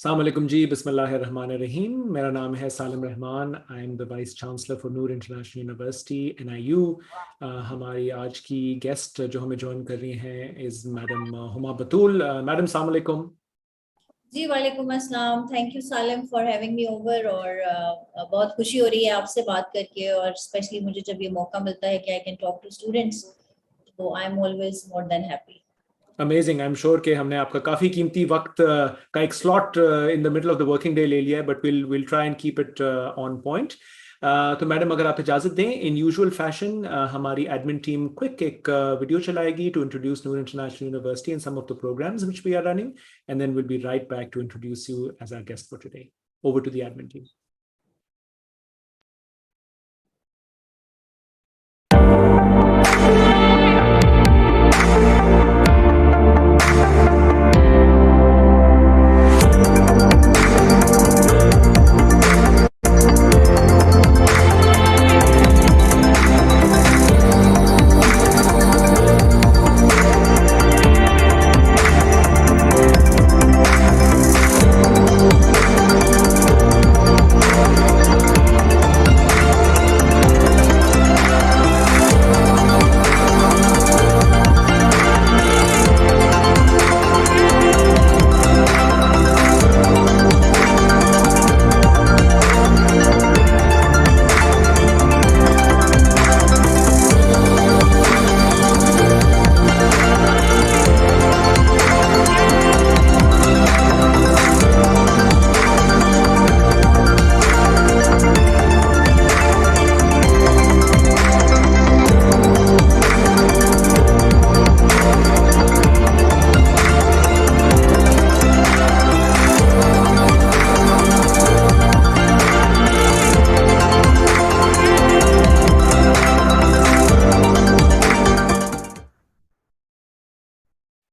Assalamu alaikum ji, Bismillahirrahmanirrahim. मेरा नाम है सालिम Rahman. I am the Vice Chancellor for Noor International University, NIU. हमारी आज की गेस्ट जो हमें ज्वाइन कर रही हैं is Madam Huma Batool. Madam, Assalamu alaikum. जी वालेकुम अस्सलाम. Thank you Salim for having me over और बहुत खुशी हो रही है आपसे बात करके और स्पेशली मुझे जब ये मौका मिलता है कि I can talk to students, तो I am always more than happy. Amazing. I am sure कि हमने आपका काफ़ी कीमती वक्त का एक slot in the middle of the working day ले लिया है, but will try and keep it on point. तो मैडम, अगर आप इजाज़त दें, इन यूजुअल फैशन हमारी एडमिन टीम क्विक एक वीडियो चलाएगी to introduce Noor International University and some of the programs which we are running, and then will be right back to introduce you as our guest for today. Over to the admin team.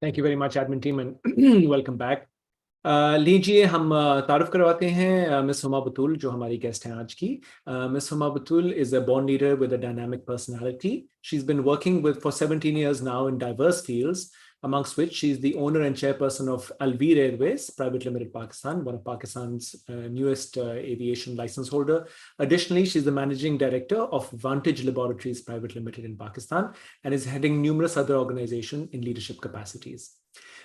Thank you very much, admin team, and welcome back. लीजिए हम तारुफ करवाते हैं miss Huma बतूल जो हमारी guest हैं आज की. Miss Huma Batool is a born leader with a dynamic personality. She's been working for 17 years now in diverse fields, amongst which she's the owner and chairperson of Alvir Airways Private Limited Pakistan, one of Pakistan's newest aviation license holder. Additionally, she's the managing director of Vantage Laboratories Private Limited in Pakistan and is heading numerous other organizations in leadership capacities.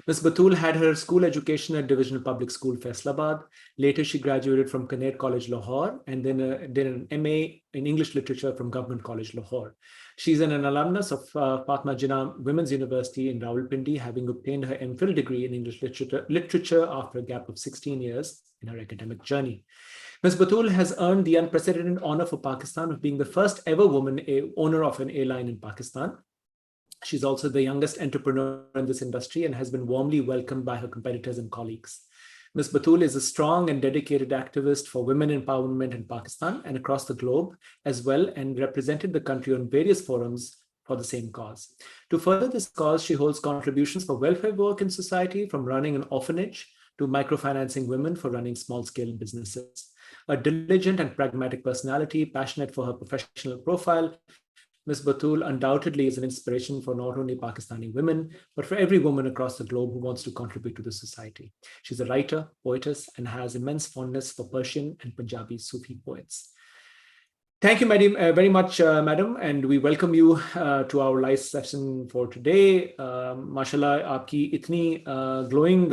Ms. Batool had her school education at Divisional Public School, Faisalabad. Later, she graduated from Canet College, Lahore, and then did an MA in English Literature from Government College, Lahore. She's an alumnus of Fatma Jinnah Women's University in Rawalpindi, having obtained her MPhil degree in English Literature after a gap of 16 years in her academic journey. Ms. Batool has earned the unprecedented honor for Pakistan of being the first ever woman owner of an airline in Pakistan. She's also the youngest entrepreneur in this industry and has been warmly welcomed by her competitors and colleagues. Ms. Batool is a strong and dedicated activist for women empowerment in Pakistan and across the globe as well, and represented the country on various forums for the same cause. To further this cause, she holds contributions for welfare work in society, from running an orphanage to microfinancing women for running small-scale businesses. A diligent and pragmatic personality, passionate for her professional profile, Ms. Batool undoubtedly is an inspiration for not only Pakistani women, but for every woman across the globe who wants to contribute to the society. She's a writer, poetess, and has immense fondness for Persian and Punjabi Sufi poets. Thank you very much, madam, and we welcome you to our live session for today. Mashallah, आपकी इतनी glowing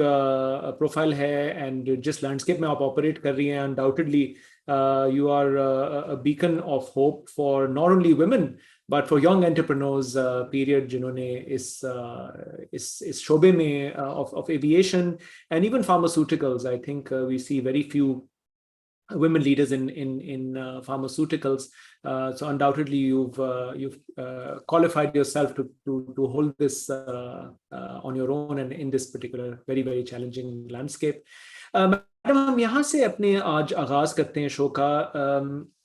profile है, and जिस landscape में आप operate कर रही हैं, undoubtedly you are a beacon of hope for not only women but for young entrepreneurs. Period, जिन्होंने इस शोबे में of aviation and even pharmaceuticals. I think we see very few women leaders in pharmaceuticals, so undoubtedly you've qualified yourself to hold this on your own and in this particular very, very challenging landscape. Madam, हम यहाँ से अपने आज आगाज करते हैं show का.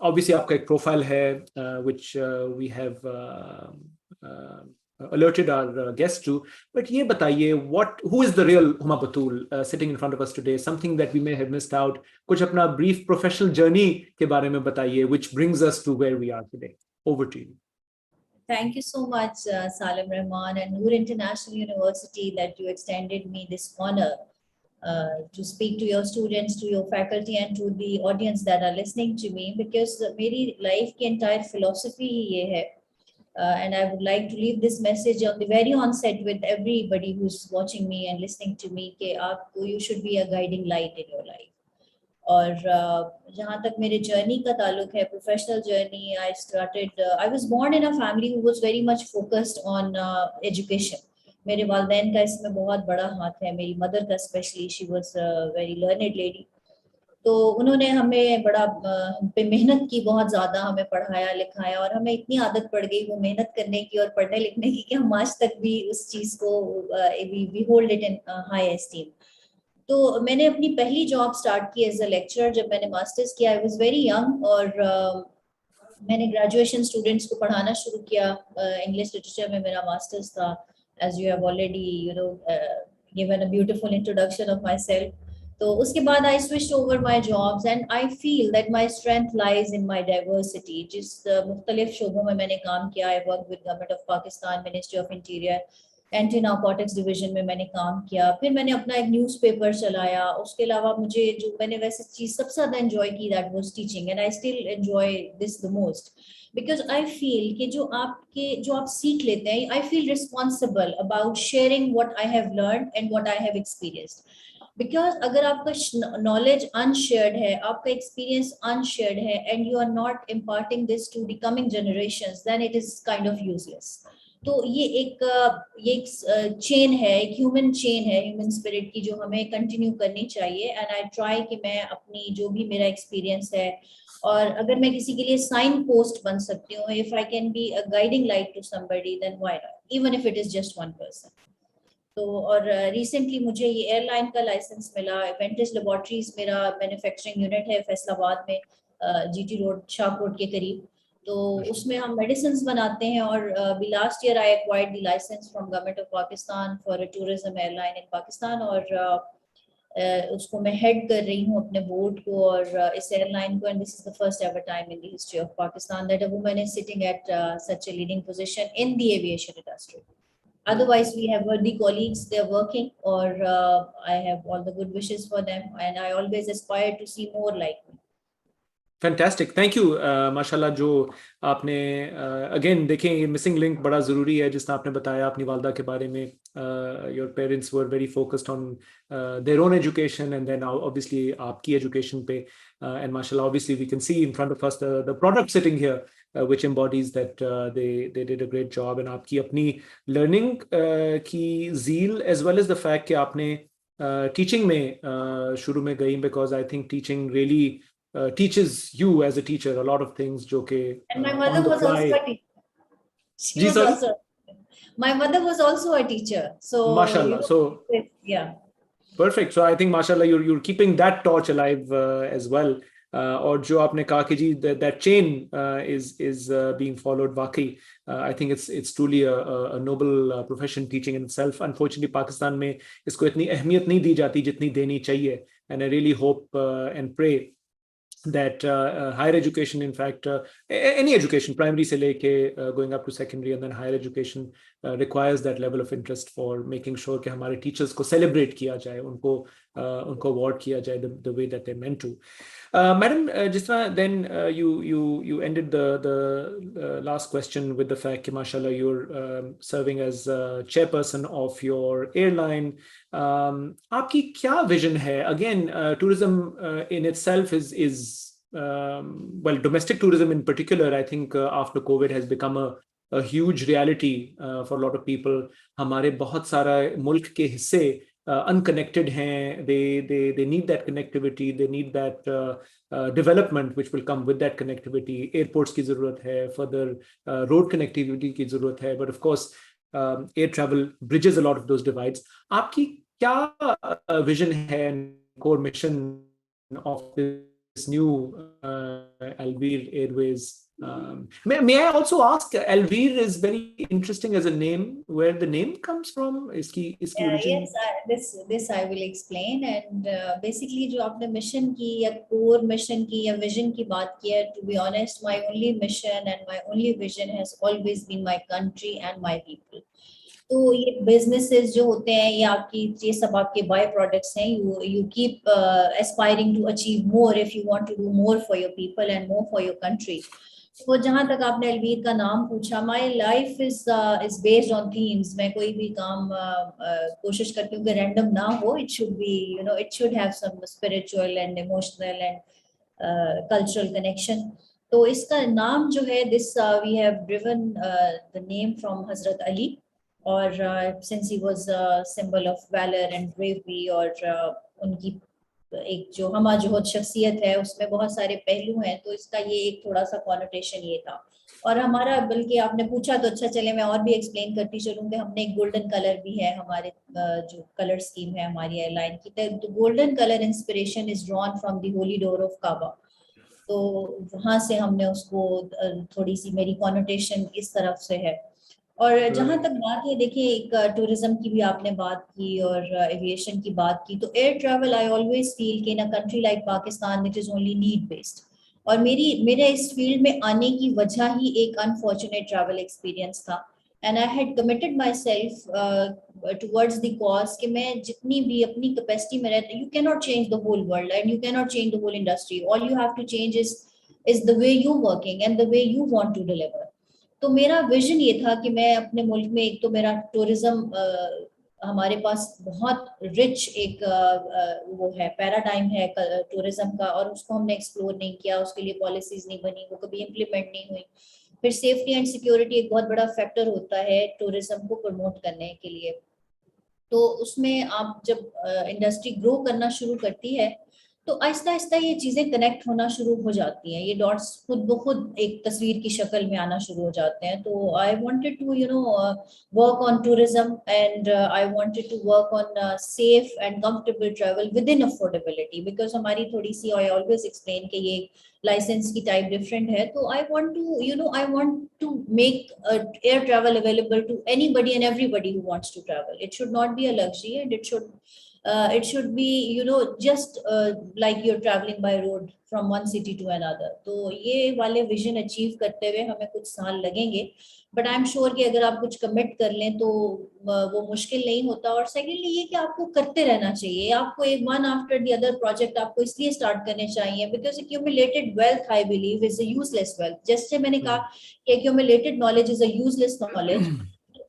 Obviously आपका एक प्रोफाइल है which we have alerted our guests to, but ये बताइए who is the real Huma Batool sitting in front of us today, something that we may have missed out. कुछ अपना brief professional journey के बारे में बताइए, which brings us to where we are today. Over to you. Thank you so much, Salem Rehman and Noor International University, that you extended me this honor to speak to your students, to your faculty, and to the audience that are listening to me, because मेरी life की entire philosophy ही ये है. And I would like to leave this message on the very onset with everybody who's watching me and listening to me कि आपको you should be a guiding light in your life. और जहाँ तक मेरे journey का ताल्लुक है, professional journey, I was born in a family who was very much focused on education. मेरे वालिदैन का इसमें बहुत बड़ा हाथ है, मेरी मदर का specially. She was very learned lady. तो उन्होंने हमें बड़ा हम पे मेहनत की, बहुत ज्यादा हमें पढ़ाया लिखाया, और हमें इतनी आदत पड़ गई वो मेहनत करने की और पढ़ने लिखने की कि हम आज तक भी उस चीज को we hold it in high esteem. तो मैंने अपनी पहली जॉब स्टार्ट की एज अ लेक्चरर जब मैंने मास्टर्स किया. आई वाज वेरी यंग, और मैंने ग्रेजुएशन स्टूडेंट्स को पढ़ाना शुरू किया. इंग्लिश लिटरेचर में मेरा मास्टर्स था. As you have already given a beautiful introduction of myself. तो उसके बाद I switched over my jobs, and I feel that my strength lies in my diversity. जिस मुख्तलिफ शोबों में मैंने काम किया, I work with government of Pakistan, ministry of interior, anti narcotics division में मैंने काम किया. फिर मैंने अपना एक न्यूज़पेपर चलाया. उसके अलावा मुझे जो मैंने वैसे चीज सबसे ज्यादा एंजॉय की, that was teaching, and I still enjoy this the most, because I feel कि जो आप सीख लेते हैं, I feel responsible about sharing what I have learned and what I have experienced. Because अगर आपका नॉलेज अनशेयर्ड है, आपका एक्सपीरियंस अनशेयर्ड है, and you are not imparting this to the coming generations, then it is kind of useless. तो ये एक chain है, एक ह्यूमन चेन है, ह्यूमन स्पिरिट की, जो हमें कंटिन्यू करनी चाहिए. एंड आई ट्राई कि मैं अपनी जो भी मेरा एक्सपीरियंस है, और अगर मैं किसी के लिए साइन पोस्ट बन सकती हूँ, if I can be a guiding light to somebody, then why not, even if it is just one person. तो और रिसेंटली मुझे ये एयरलाइन का लाइसेंस मिला. वेंटेज लेबोरेटरीज मेरा मैन्युफैक्चरिंग यूनिट है फैसलाबाद में, जीटी रोड, शाहकोट के करीब. तो उसमें हम मेडिसिन बनाते हैं. और अभी last year I acquired the licence from government of Pakistan for a tourism airline in Pakistan. और उसको मैं हेड कर रही हूँ अपने बोर्ड को और इस एयरलाइन को. And this is the first ever time in the history of Pakistan that a woman is sitting at such a leading position in the aviation industry. Otherwise, we have worthy colleagues, they're working, or I have all the good wishes for them, and I always aspire to see more like me. Fantastic, thank you. माशाल्लाह, जो आपने again देखें, ये missing link बड़ा ज़रूरी है जिसने आपने बताया अपनी वालदा के बारे में. Your parents were very focused on their own education, and then obviously आपकी एजुकेशन पे. एंड माशाल्लाह, obviously we can see in front of us the product sitting here which embodies that they did a great job. And आपकी अपनी learning की zeal as well as the fact कि आपने teaching में शुरू में गई, because I think teaching really teaches you as a teacher a lot of things जो कि and my mother was also a teacher. She was also, my mother was also a teacher, so mashallah, so yeah, perfect. So I think mashallah you're keeping that torch alive as well. और जो आपने कहा कि जी that chain is being followed, वाकई I think it's truly a noble profession, teaching in itself. Unfortunately Pakistan में इसको इतनी अहमियत नहीं दी जाती जितनी देनी चाहिए. And I really hope and pray that higher education, in fact any education, primary se leke going up to secondary and then higher education, requires that level of interest for making sure कि हमारे teachers को celebrate किया जाए, उनको award किया जाए the way that they're meant to. Madam, just then you ended the last question with the fact कि mashallah you're serving as chairperson of your airline. आपकी क्या vision है? Again, tourism in itself is well, domestic tourism in particular, I think after COVID has become a huge reality for a lot of people. हमारे बहुत सारा मुल्क के हिस्से unconnected हैं. They need that connectivity, they need that development which will come with that connectivity. Airports की ज़रूरत है, further road connectivity की ज़रूरत है, but of course air travel bridges a lot of those divides. आपकी क्या vision है, core mission of this new Alvir Airways? May I also ask, Alvir is very interesting as a name, where the name comes from, iski origin? Yes, this I will explain. And basically जो आपने mission की या core mission की या vision की बात की है, to be honest, my only mission and my only vision has always been my country and my people. तो ये बिजनेसेस जो होते हैं ये सब आपके बाय प्रोडक्ट्स हैं. You keep aspiring to achieve more if you want to do more for your people and more for your country. तो जहां तक आपने अलवीर का नाम पूछा, my life is based on themes. मैं कोई भी काम कोशिश करती हूँ कि रैंडम ना हो. It should be, you know, it should have some spiritual and emotional and cultural connection. तो इसका नाम जो है, this we have driven the name from Hazrat Ali. और since he was symbol of valour and bravery, और उनकी एक जो हमा जोहद शख्सियत है उसमें बहुत सारे पहलू हैं, तो इसका ये एक थोड़ा सा कॉनोटेशन ये था. और हमारा, बल्कि आपने पूछा तो अच्छा, चले मैं और भी एक्सप्लेन करती चलूँ कि हमने एक गोल्डन कलर भी है हमारे जो कलर स्कीम है हमारी एयरलाइन की. तो golden colour inspiration is drawn from the holy door of Kaaba. तो वहां से हमने उसको थोड़ी सी मेरी कॉनोटेशन इस तरफ से है. और जहां तक बात है, देखिए, एक टूरिज्म की भी आपने बात की और एविएशन की बात की. तो air travel, I always feel कि in a country like Pakistan it is only need based. और मेरे इस फील्ड में आने की वजह ही एक अनफॉर्चुनेट ट्रैवल एक्सपीरियंस था. And I had committed myself towards the cause कि मैं जितनी भी अपनी कैपेसिटी में रहती, you can not change the whole world and you can not change the whole industry. All you have to change is the way you working and the way you want to deliver. तो मेरा vision ये था कि मैं अपने मुल्क में, एक तो मेरा टूरिज्म, हमारे पास बहुत रिच एक वो है, पैराडाइम है टूरिज्म का, और उसको हमने एक्सप्लोर नहीं किया. उसके लिए पॉलिसीज नहीं बनी, वो कभी इम्प्लीमेंट नहीं हुई. फिर सेफ्टी एंड सिक्योरिटी एक बहुत बड़ा फैक्टर होता है टूरिज्म को प्रमोट करने के लिए. तो उसमें आप जब इंडस्ट्री ग्रो करना शुरू करती है, तो आहिस्ता आहिस्ता ये चीजें कनेक्ट होना शुरू हो जाती हैं. ये डॉट्स खुद ब खुद एक तस्वीर की शक्ल में आना शुरू हो जाते हैं. तो I wanted to, you know, work on tourism and I wanted to work on safe and comfortable travel within affordability. Because हमारी थोड़ी सी, आई ऑलवेज एक्सप्लेन कि ये लाइसेंस की टाइप डिफरेंट है. तो I want to, you know, I want to make air travel available to anybody and everybody who wants to travel. It should not be a luxury, and it should be, you know, just like you're traveling by road from one city to another. तो ये वाले vision achieve करते हुए हमें कुछ साल लगेंगे, but I am sure कि अगर आप कुछ कमिट कर लें तो वो मुश्किल नहीं होता. और सेकेंडली ये कि आपको करते रहना चाहिए. आपको एक one after the other project आपको इसलिए स्टार्ट करने चाहिए because accumulated wealth, I believe, is a useless wealth. जैसे मैंने कहा कि accumulated knowledge is a useless knowledge.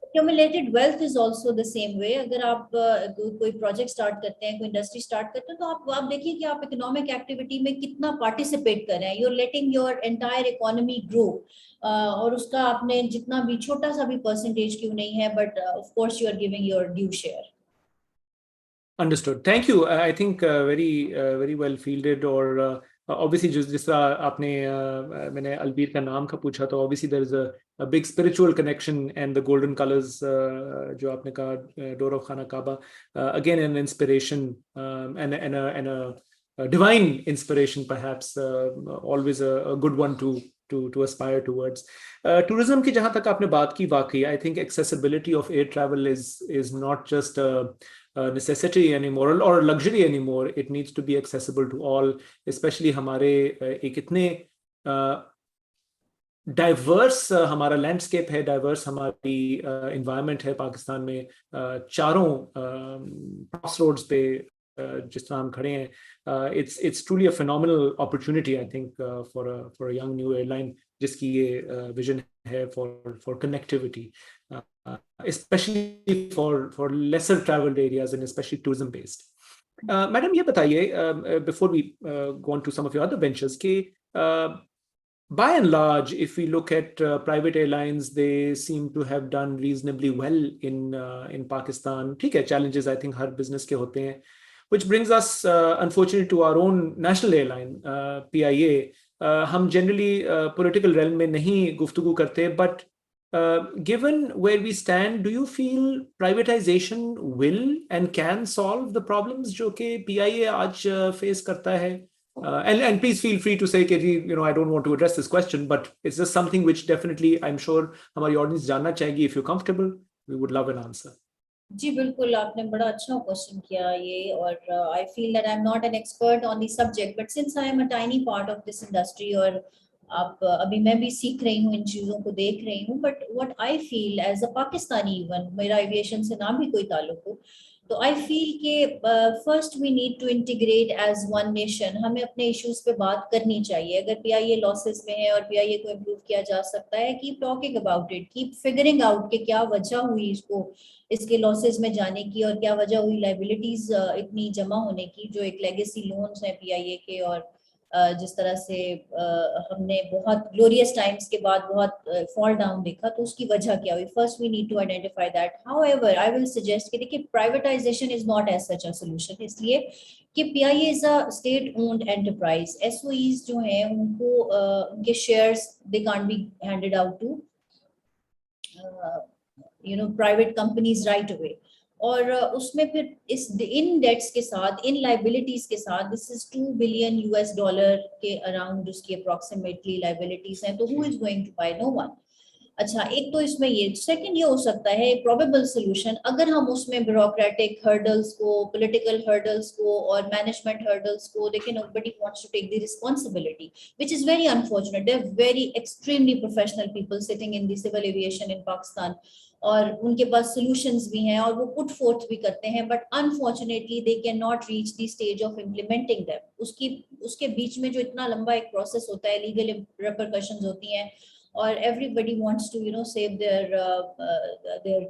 Accumulated wealth is also the same way. अगर आप कोई प्रोजेक्ट स्टार्ट करते हैं, कोई इंडस्ट्री स्टार्ट करते हैं, तो आप देखिए कि आप इकोनॉमिक एक्टिविटी में कितना पार्टिसिपेट कर रहे हैं. you're letting your entire economy grow. और उसका आपने जितना भी छोटा सा भी परसेंटेज क्यों नहीं है, but of course you are giving your due share. Understood. Thank you. I think very well fielded. और obviously जिस तरह आपने मैंने अलवीर का नाम का पूछा, तो obviously there is a big spiritual connection, and the golden colors जो आपने कहा, door of Khana Kaaba, again an inspiration, and a divine inspiration perhaps, always a good one to aspire towards. Tourism की जहाँ तक आपने बात की, वाकई I think accessibility of air travel is not just necessity anymore or luxury anymore. It needs to be accessible to all, especially हमारे एक इतने डाइवर्स हमारा लैंडस्केप है, डाइवर्स हमारी इन्वायरमेंट है पाकिस्तान में. चारों क्रॉस रोड्स पे जिस तरह हम खड़े हैं, it's truly a phenomenal opportunity, I think, for a young new airline जिसकी ये विजन है for connectivity, especially for lesser traveled areas and especially tourism based. Madam, ये बताइए, before we go on to some of your other ventures, कि by and large, if we look at private airlines, they seem to have done reasonably well in Pakistan. ठीक है, challenges I think her business के होते हैं, which brings us unfortunately to our own national airline, PIA. हम generally political realm में नहीं गुफ्तगू करते, but given where we stand, do you feel privatization will and can solve the problems जो कि PIA आज face करता है? And please feel free to say कि you know, I don't want to address this question, but it's just something which definitely I'm sure हमारी audience जानना चाहेगी. If you're comfortable, we would love an answer. जी बिल्कुल, आपने बड़ा अच्छा question किया ये. और आई feel that I am not an expert on the subject, but since I am a tiny part of this industry, और आप अभी मैं भी सीख रही हूँ, इन चीज़ों को देख रही हूँ, but what I feel as a Pakistani, even मेरा एविएशन से ना भी कोई ताल्लुक हो, तो आई फील कि first we need to integrate as one nation. हमें अपने इश्यूज पे बात करनी चाहिए। अगर पीआईए लॉसेस में है और पीआईए को इम्प्रूव किया जा सकता है, keep talking about it, keep figuring out कि क्या वजह हुई इसको, इसके लॉसेस में जाने की, और क्या वजह हुई लाइबिलिटीज इतनी जमा होने की, जो एक लेगेसी लोन्स हैं पीआईए के। और जिस तरह से हमने बहुत ग्लोरियस टाइम्स के बाद बहुत फॉल डाउन देखा, तो उसकी वजह क्या हुई। First we need to identify that. However I will suggest कि देखिए, privatisation is not as such a solution, इसलिए कि PIA is a state owned enterprise. SOEs जो हैं उनको उनके shares they can't be handed out to private companies right away. और उसमें फिर इस इन डेट्स के साथ, इन लाइबिलिटीज के साथ, दिस इज $2 बिलियन के अराउंड उसकी अप्रोक्सीमेटली लाइबिलिटीज हैं, तो who is going to buy? No one. अच्छा, एक तो इसमें ये। सेकंड ये हो सकता है प्रोबेबल सोल्यूशन, अगर हम उसमें ब्यूरोक्रेटिक हर्डल्स को, पॉलिटिकल हर्डल्स को और मैनेजमेंट हर्डल्स को देखें, nobody wants to take the responsibility, which is very unfortunate. They are very extremely professional people sitting in the civil aviation in Pakistan, और उनके पास सॉल्यूशंस भी हैं और वो पुट फोर्थ भी करते हैं, but unfortunately they can not reach the stage of implementing them. उसके बीच में जो इतना लंबा एक प्रोसेस होता है, लीगल रिपरकशंस होती हैं, और everybody wants to save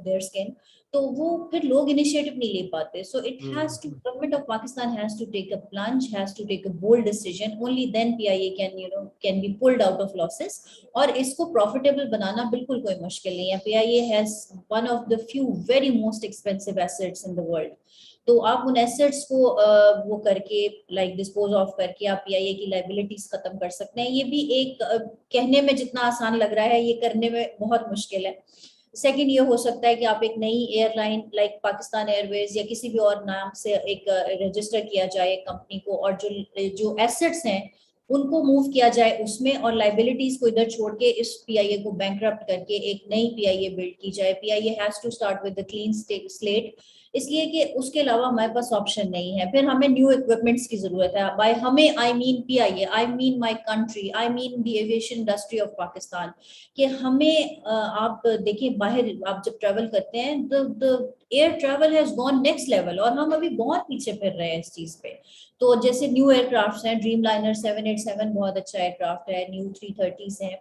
their skin, तो वो फिर लोग इनिशिएटिव नहीं ले पाते। So it has to, government of Pakistan has to take a plunge, has to take a bold decision. Only then PIA can be pulled out of losses, और इसको profitable बनाना बिल्कुल कोई मुश्किल नहीं है। PIA has one of the few very most expensive assets in the world. तो आप उन एसेट्स को वो करके, लाइक डिस्पोज ऑफ करके, आप पीआईए की लाइबिलिटीज खत्म कर सकते हैं। ये भी एक कहने में जितना आसान लग रहा है, ये करने में बहुत मुश्किल है। सेकंड ये हो सकता है कि आप एक नई एयरलाइन लाइक पाकिस्तान एयरवेज या किसी भी और नाम से एक रजिस्टर किया जाए कंपनी को, और जो एसेट्स हैं उनको मूव किया जाए उसमें, और लाइबिलिटीज को इधर छोड़ के इस पीआईए को बैंकरप्ट करके एक नई पीआईए बिल्ड की जाए। PIA has to start with the clean slate, इसलिए कि उसके अलावा हमारे पास ऑप्शन नहीं है। फिर हमें न्यू इक्विपमेंट्स की जरूरत है। बाय हमें I mean PIA, I mean my country, I mean the aviation industry of Pakistan, कि हमें आप देखिए, बाहर आप जब ट्रेवल करते हैं, the air travel has gone next level, और हम अभी बहुत पीछे फिर रहे हैं इस चीज पे। तो जैसे न्यू एयरक्राफ्ट हैं, ड्रीम लाइनर 787 बहुत अच्छा एयरक्राफ्ट है, न्यू 330s हैं,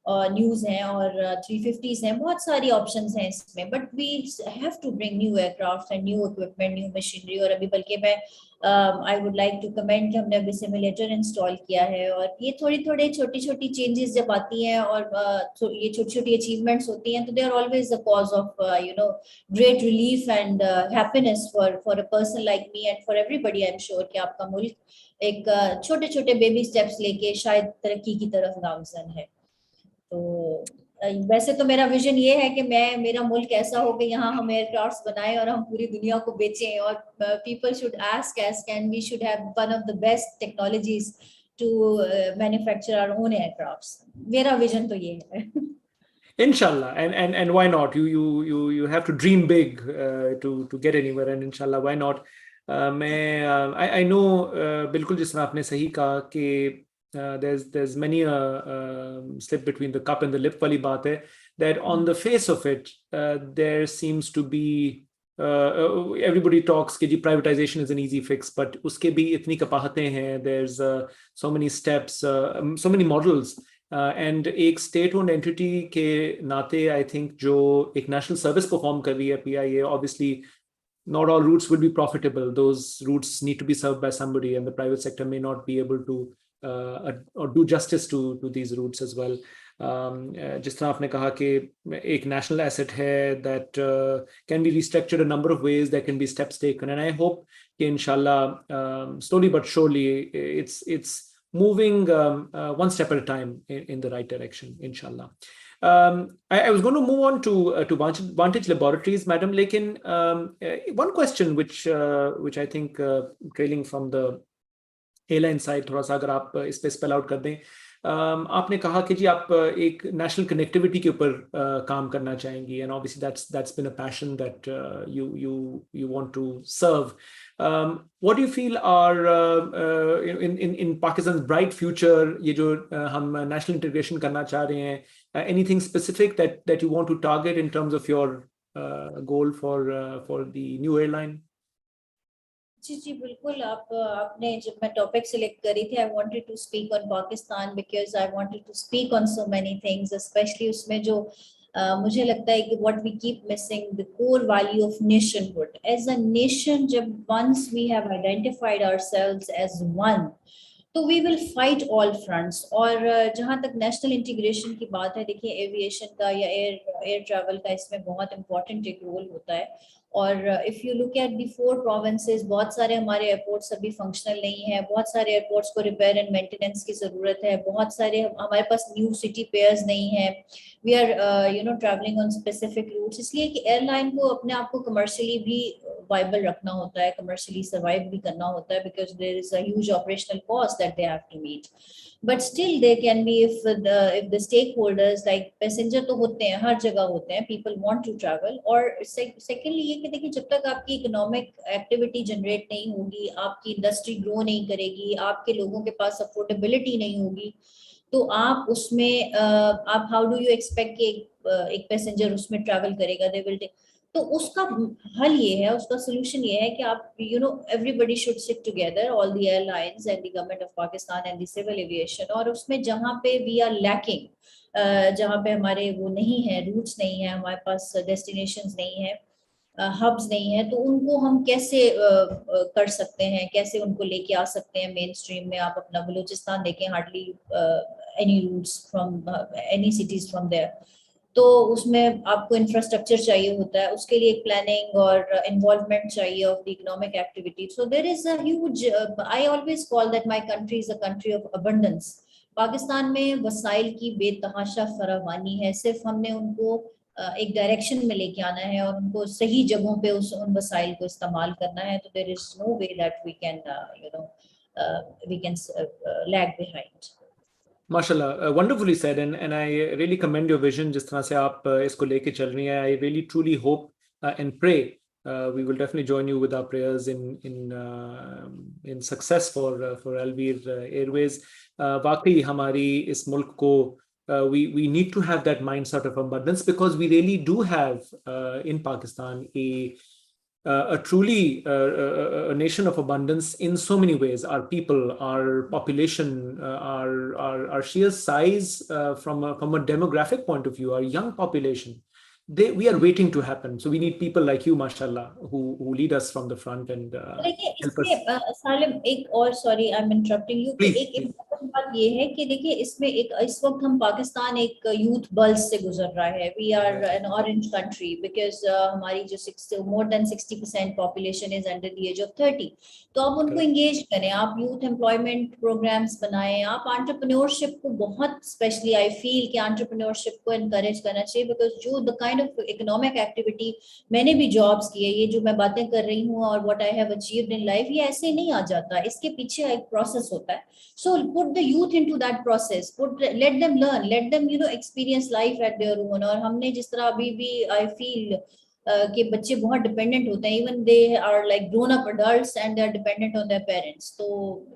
न्यूज हैं, और 350s हैं, बहुत सारी ऑप्शंस हैं इसमें, but we have to bring new aircraft and new equipment, new machinery. और अभी बल्कि मैं I would like to comment कि हमने अभी सिमुलेटर इंस्टॉल किया है, और ये थोड़ी छोटी छोटी चेंजेस जब आती हैं, और ये छोटी छोटी अचीवमेंट्स होती हैं, तो they are always the cause of great relief and happiness for a person like me and for everybody. I am sure कि आपका मुल्क एक छोटे छोटे बेबी स्टेप्स लेके शायद तरक्की की तरफ नामजन है। तो वैसे तो मेरा विजन ये है कि मेरा मुल्क ऐसा हो कि यहाँ हम एयरक्राफ्ट्स बनाएं और हम पूरी दुनिया को बेचें, और people should ask us can we should have one of the best technologies to manufacture our own aircrafts. मेरा विजन तो ये है। Inshallah, and why not? You have to dream big to get anywhere, and inshallah, why not? I know बिल्कुल जिस तरह आपने सही कहा कि there's many a slip between the cup and the lip वाली बात है, that on the face of it there seems to be everybody talks कि जी privatization is an easy fix, but उसके भी इतनी कपाहतें हैं, there's so many steps, so many models. And एक state owned entity के नाते आई थिंक जो एक नेशनल सर्विस परफॉर्म कर रही है PIA, obviously not all routes will be profitable. Those routes need to be served by somebody, and the private sector may not be able to or do justice to these routes as well. जिस तरह आपने कहा कि एक national asset है that can be restructured a number of ways, there can be steps taken, and I hope कि inshallah slowly but surely it's moving one step at a time in the right direction, inshallah. I was going to move on to Vantage Laboratories, madam. Lekin one question which I think trailing from the airline side, थोड़ा सा अगर आप इस पे spell out कर दें, आपने कहा कि जी आप एक नेशनल कनेक्टिविटी के ऊपर काम करना चाहेंगी, and obviously that's been a passion that you want to serve. What do you feel are in Pakistan's bright future, ये जो हम national integration करना चाह रहे हैं, anything specific that you want to target in terms of your goal for the new airline? जी जी बिल्कुल। आपने जब मैं टॉपिक सिलेक्ट करी थी, I wanted to speak on Pakistan because I wanted to speak on so many things, specially उसमें जो मुझे लगता है कि what we keep missing the core value of nationhood as a nation. जब once we have identified ourselves as one, तो we will fight all fronts. और जहां तक नेशनल इंटीग्रेशन की बात है, देखिए एविएशन का या एयर ट्रैवल का इसमें बहुत इंपॉर्टेंट एक रोल होता है। और if you look at the 4 provinces, बहुत सारे हमारे एयरपोर्ट्स अभी फंक्शनल नहीं है, बहुत सारे एयरपोर्ट्स को रिपेयर एंड मेंटेनेंस की जरूरत है, बहुत सारे हमारे पास न्यू सिटी पेयर्स नहीं है। We are travelling on specific routes, इसलिए कि एयरलाइन को अपने आप को कमर्शियली भी वाइबल रखना होता है, कमर्शियली सर्वाइव भी करना होता है, because there is a huge operational cost that they have to meet. But still they can be, if the stakeholders like passenger तो होते हैं, हर जगह होते हैं, पीपल वांट टू ट्रैवल। और सेकेंडली ये कि देखिए जब तक आपकी इकोनॉमिक एक्टिविटी जनरेट नहीं होगी, आपकी इंडस्ट्री ग्रो नहीं करेगी, आपके लोगों के पास अफोर्डेबिलिटी नहीं होगी, तो आप उसमें आप हाउ डू यू एक्सपेक्ट कि एक पैसेंजर उसमें ट्रैवल करेगा? They will take. तो उसका हल ये है, उसका सोल्यूशन ये है कि आप everybody should sit together, all the airlines and the government of Pakistan and the civil aviation, और उसमें जहां पे वी आर लैकिंग, जहां पे हमारे वो नहीं है, रूट्स नहीं है, हमारे पास डेस्टिनेशंस नहीं है, हब्स नहीं है, तो उनको हम कैसे कर सकते हैं, कैसे उनको लेके आ सकते हैं मेन स्ट्रीम में। आप अपना बलूचिस्तान देखें, hardly any routes from any cities from there. तो उसमें आपको इंफ्रास्ट्रक्चर चाहिए होता है, उसके लिए एक प्लानिंग और इन्वॉल्वमेंट चाहिए of the economic activity. So there is a huge, I always call that my country is a country of abundance. Pakistan में वसाइल की बेतहाशा फरावानी है, सिर्फ हमने उनको एक डायरेक्शन में लेके आना है और उनको सही जगहों पे उन वसाइल को इस्तेमाल करना है। तो there is no way that we can we can lag behind. माशाल्लाह, wonderfully said, and I really commend your vision जिस तरह से आप इसको लेके चल रही हैं. I really truly hope and pray we will definitely join you with our prayers in success for Alvir Airways. वाकई हमारी इस मुल्क को we need to have that mindset of abundance, because we really do have in Pakistan a truly a nation of abundance in so many ways. Our people, our population, our sheer size from a demographic point of view, our young population, we are waiting to happen. So we need people like you, mashallah, who lead us from the front and देखिए help us. इसमें सालिम एक और, sorry I am interrupting you, कि Please, एक please. Important बात ये है कि देखिए इसमें एक इस वक्त हम पाकिस्तान एक यूथ बल्स से गुजर रहा है। We are an orange country because हमारी जो more than 60% population is under the age of 30। तो आप उनको एंगेज करें, आप यूथ एम्प्लॉयमेंट प्रोग्राम्स बनाएं, आप एंटरप्रेन्योरशिप को बहुत, स्पेशली आई फील कि एंटरप्रेन्योरशिप को एनकरेज करना चाहिए, बिकॉज जो the kind of economic activity, मैंने भी जॉब्स की है, ये जो मैं बातें कर रही हूँ और what I have achieved in life, ये ऐसे नहीं आ जाता, इसके पीछे एक प्रोसेस होता है। So put the youth into that process, let them learn, let them experience life at their own. और हमने जिस तरह अभी भी आई फील कि बच्चे बहुत डिपेंडेंट होते हैं, even they are like grown up adults and they are dependent on their parents. तो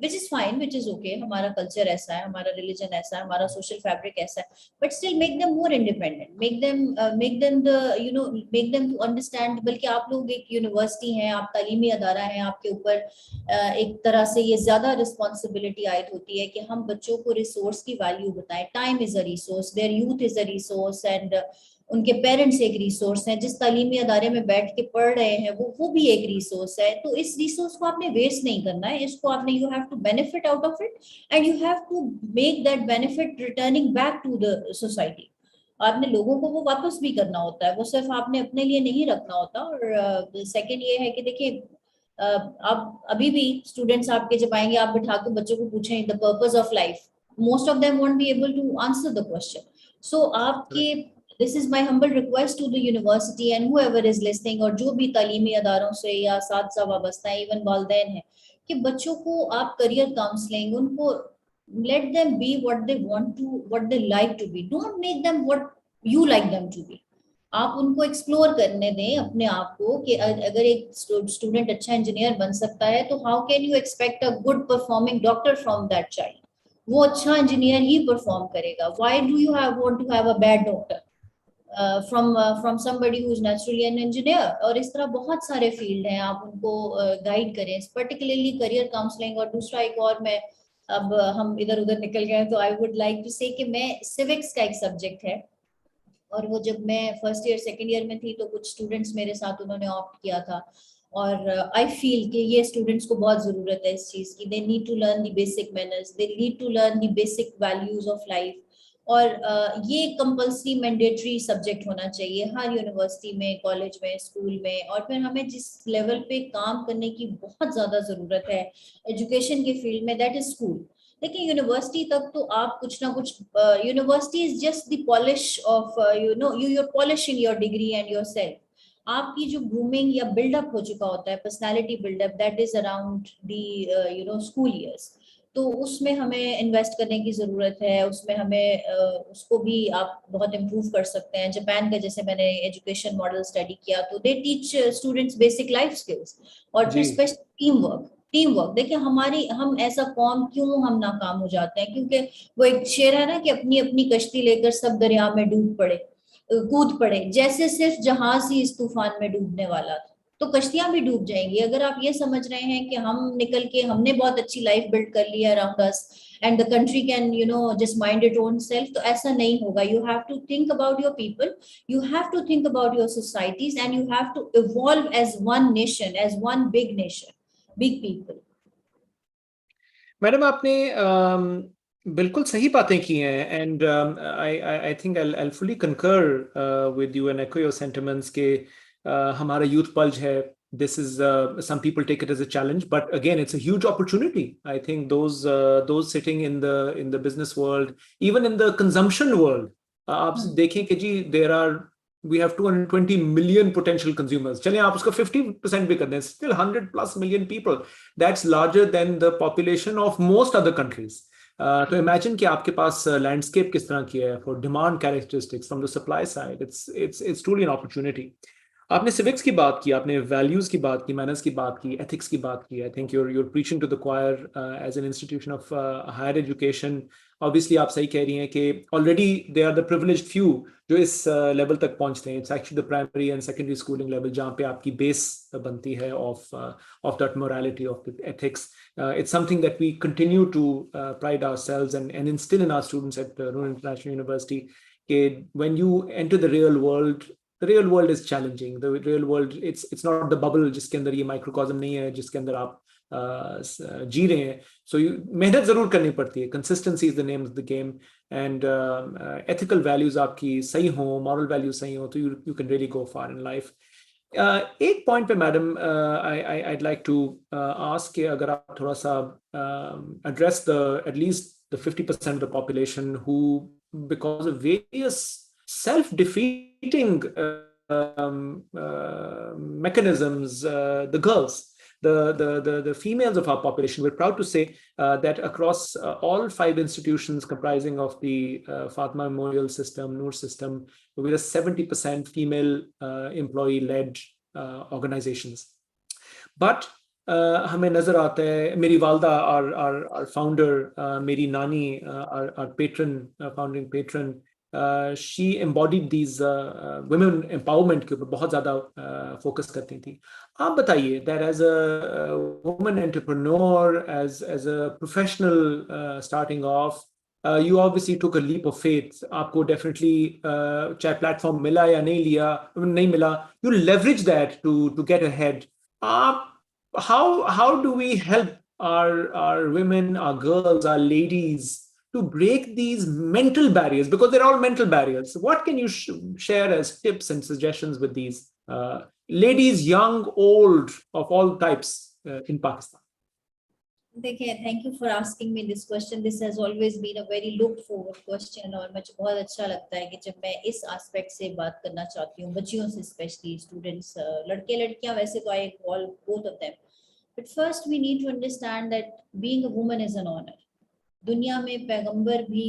which is fine, which is okay, हमारा कल्चर ऐसा है, हमारा रिलीजन ऐसा है, हमारा सोशल फैब्रिक ऐसा है, but still make them more independent, make them the make them to understand. बल्कि आप लोग एक यूनिवर्सिटी हैं, आप तालीमी अदारा हैं, आपके ऊपर एक तरह से ये ज्यादा रिस्पॉन्सिबिलिटी आयद होती है कि हम बच्चों को रिसोर्स की वैल्यू बताएं। Time is a resource, their youth is a resource, and उनके पेरेंट्स एक रिसोर्स हैं, जिस तालीमी अदारे में बैठ के पढ़ रहे हैं वो भी एक रिसोर्स है। तो इस रिसोर्स को आपने वेस्ट नहीं करना है, इसको आपने, you have to benefit out of it and you have to make that benefit returning back to the society. आपने लोगों को वो वापस भी करना होता है, वो सिर्फ आपने अपने लिए नहीं रखना होता। और सेकंड ये है कि देखिए आप अभी भी स्टूडेंट्स आपके जब आएंगे, आप बिठा के बच्चों को पूछें the purpose of life, most of them won't be able to answer the question. So आपके, this is my humble request to the university and whoever is listening, और जो भी तालीमी अदारों से या साथ वाबस्ता है, इवन वालदैन है, कि बच्चों को आप करियर काउंसलिंग, उनको let them be what they want to, what they like to be. Don't make them what you like them to be. आप उनको एक्सप्लोर करने दें अपने आप को कि अगर एक स्टूडेंट अच्छा इंजीनियर बन सकता है तो how can you expect a good performing doctor from that child? वो अच्छा इंजीनियर ही परफॉर्म करेगा. Why do you have want to have a bad doctor from somebody who is naturally an engineer? और इस तरह बहुत सारे फील्ड हैं, आप उनको गाइड करें, पर्टिकुलरली करियर काउंसलिंग. और दूसरा एक और, मैं अब हम इधर उधर निकल गए तो आई वुड लाइक टू से कि मैं सिविक्स का एक सब्जेक्ट है, और वो जब मैं फर्स्ट ईयर सेकेंड ईयर में थी तो कुछ स्टूडेंट्स मेरे साथ उन्होंने ऑप्ट किया था. और आई फील कि ये स्टूडेंट्स को बहुत जरूरत है इस चीज की. They need to learn the basic manners, they need to learn the basic values of life. और ये कंपल्सरी मैंडेटरी सब्जेक्ट होना चाहिए हर यूनिवर्सिटी में, कॉलेज में, स्कूल में. और फिर हमें जिस लेवल पे काम करने की बहुत ज्यादा जरूरत है एजुकेशन के फील्ड में, दैट इज स्कूल. देखिए यूनिवर्सिटी तक तो आप कुछ ना कुछ, university is just the polish of you're polishing your degree and yourself. आपकी जो ग्रूमिंग या बिल्डअप हो चुका होता है, personality build up, that is around the school years. तो उसमें हमें इन्वेस्ट करने की जरूरत है, उसमें हमें उसको भी आप बहुत इम्प्रूव कर सकते हैं. जापान का जैसे मैंने एजुकेशन मॉडल स्टडी किया तो they teach students basic life skills. और फिर जी स्पेशल टीम वर्क. देखिए हम ऐसा कौम क्यों हम नाकाम हो जाते हैं? क्योंकि वो एक शेर है ना कि अपनी अपनी कश्ती लेकर सब दरिया में कूद पड़े, जैसे सिर्फ जहाज ही इस तूफान में डूबने वाला था. तो कश्तियां भी डूब जाएंगी. अगर आप ये समझ रहे हैं कि हम निकल के हमने बहुत अच्छी लाइफ बिल्ड कर ली है around us and the country can just mind it own self, तो ऐसा नहीं होगा. You have to think about your people, you have to think about your societies, and you have to evolve as one nation, as one big nation, big people. Madam, आपने बिल्कुल सही बातें की हैं, and I think I fully concur with you and echo your sentiments के हमारा youth पल्ज है. This is some people take it as a challenge, but again, it's a huge opportunity. I think those sitting in the business world, even in the consumption world, आप देखें कि जी we have 220 million potential consumers. चलिए आप उसका 50% भी कर दें, still 100+ million people. That's larger than the population of most other countries. तो imagine कि आपके पास landscape किस तरह की है for demand characteristics from the supply side. It's truly an opportunity. आपने सिविक्स की बात की, आपने वैल्यूज की बात की, मैनर्स की बात की, एथिक्स की बात की. I think you're preaching to the choir as an institution of higher education. Obviously आप सही कह रही हैं कि already they are the privileged few जो इस लेवल तक पहुंचते हैं. It's actually the primary and secondary schooling level जहाँ पे आपकी बेस बनती है of that morality, of the ethics. It's something that we continue to pride ourselves and instill in our students at Rowan International University. When you enter the real world is challenging. The real world, it's not the bubble जिसके अंदर ये microcosm नहीं है जिसके अंदर आप जी रहे हैं. So मेहनत जरूर करनी पड़ती है. Consistency is the name of the game, and ethical values आपकी सही हो, moral values सही हो, तो you can really go far in life. एक पॉइंट पे madam I'd like to ask कि अगर आप थोड़ा सा address at least the 50% of the population who, because of various self-defeating mechanisms, the girls, the females of our population. We're proud to say that across all 5 institutions comprising of the Fatima Memorial System, Noor System, we're a 70% female employee-led organizations. But हमें नजर आता है, मेरी वालदा our founder, मेरी नानी our patron, founding patron, she embodied these women empowerment के ऊपर बहुत ज़्यादा फोकस करती थी. आप बताइए that as a woman entrepreneur, as a professional starting off, you obviously took a leap of faith. आपको definitely चाहे platform मिला या नहीं मिला, you leverage that to get ahead. How do we help our women, our girls, our ladies to break these mental barriers, because they're all mental barriers? What can you share as tips and suggestions with these ladies, young, old, of all types in Pakistan? देखिए, thank you for asking me this question. This has always been a very looked forward question, और मुझे बहुत अच्छा लगता है कि जब मैं इस एस्पेक्ट से बात करना चाहती हूँ बच्चियों से, स्पेशली स्टूडेंट्स, लड़के लड़कियां वैसे तो I involve both of them. But first we need to understand that being a woman is an honour. दुनिया में पैगंबर भी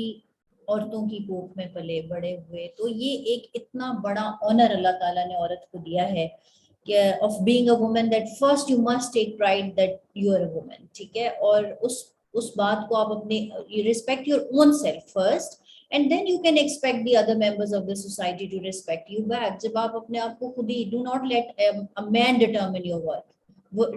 औरतों की कोख में पले बड़े हुए, तो ये एक इतना बड़ा ऑनर अल्लाह ताला ने औरत को दिया है कि of being a woman, that first you must take pride that you are a woman, ठीक है। और उस बात को आप अपने, you respect your own self first and then you can expect the other members of the society to respect you back. जब आप अपने आप को खुद ही, do not let a man determine your worth,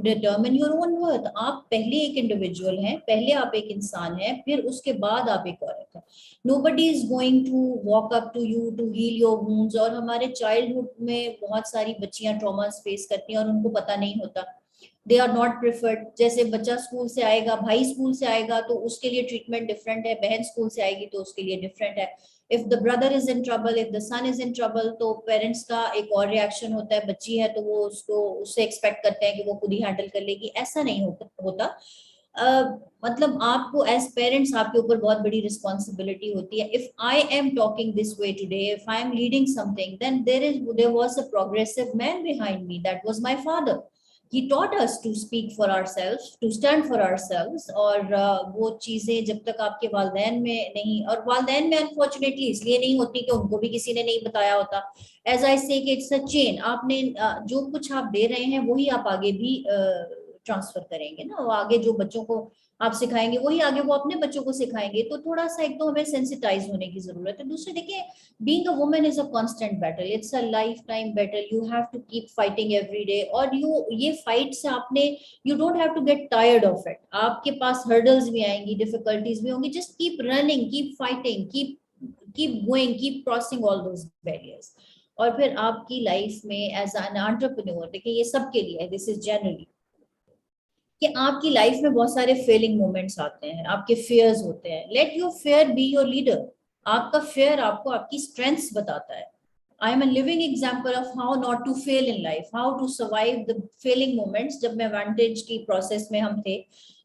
determine your own worth. आप पहले एक इंडिविजुअल हैं, पहले आप एक इंसान हैं, फिर उसके बाद आप एक औरत हैं। Nobody is going to walk up to you to heal your wounds. और हमारे चाइल्डहुड में बहुत सारी बच्चियां ट्रॉमास फेस करती हैं और उनको पता नहीं होता, दे आर नॉट प्रिफर्ड। जैसे बच्चा स्कूल से आएगा, भाई स्कूल से आएगा तो उसके लिए ट्रीटमेंट डिफरेंट है, बहन स्कूल से आएगी तो उसके लिए डिफरेंट है। If the brother is in trouble, if the son is in trouble, तो पेरेंट्स का एक और रिएक्शन होता है। बच्ची है तो वो उसको, उससे एक्सपेक्ट करते हैं कि वो खुद ही हैंडल कर लेगी। ऐसा नहीं होता। मतलब आपको एज पेरेंट्स आपके ऊपर बहुत बड़ी रिस्पॉन्सिबिलिटी होती है। If I am talking this way today, if I am leading something, then there was a progressive man behind me, that was my father. He taught us to speak for ourselves, to stand for ourselves। और वो चीजें जब तक आपके वालदैन में नहीं, और वालदैन में अनफॉर्चुनेटली इसलिए नहीं होती कि उनको भी किसी ने नहीं बताया होता। एज आई से कि इट्स अ चेन। आपने जो कुछ आप दे रहे हैं वही आप आगे भी ट्रांसफर करेंगे ना। वो आगे जो बच्चों को आप सिखाएंगे वही आगे वो अपने बच्चों को सिखाएंगे। तो थोड़ा सा एक तो हमें सेंसिटाइज होने की जरूरत है। दूसरे देखिए, being a woman is a constant battle, it's a lifetime battle, you have to keep fighting every day। और ये फाइट से आपने, you don't have to get tired of it। आपके पास hurdles भी आएंगी, difficulties भी होंगी, just keep running, keep fighting, keep going, keep crossing all those barriers। और फिर आपकी लाइफ में एज एन एंटरप्रेन्योर, देखिए ये सबके लिए है, दिस इज जनरली, कि आपकी लाइफ में बहुत सारे फेलिंग मोमेंट्स आते हैं, आपके फेयर्स होते हैं। Let your fear be your leader. आपका फेयर आपको आपकी स्ट्रेंथ्स बताता है। I am a living example of how not to fail in life, how to survive the failing moments. जब मैं वांटेज की प्रोसेस में हम थे,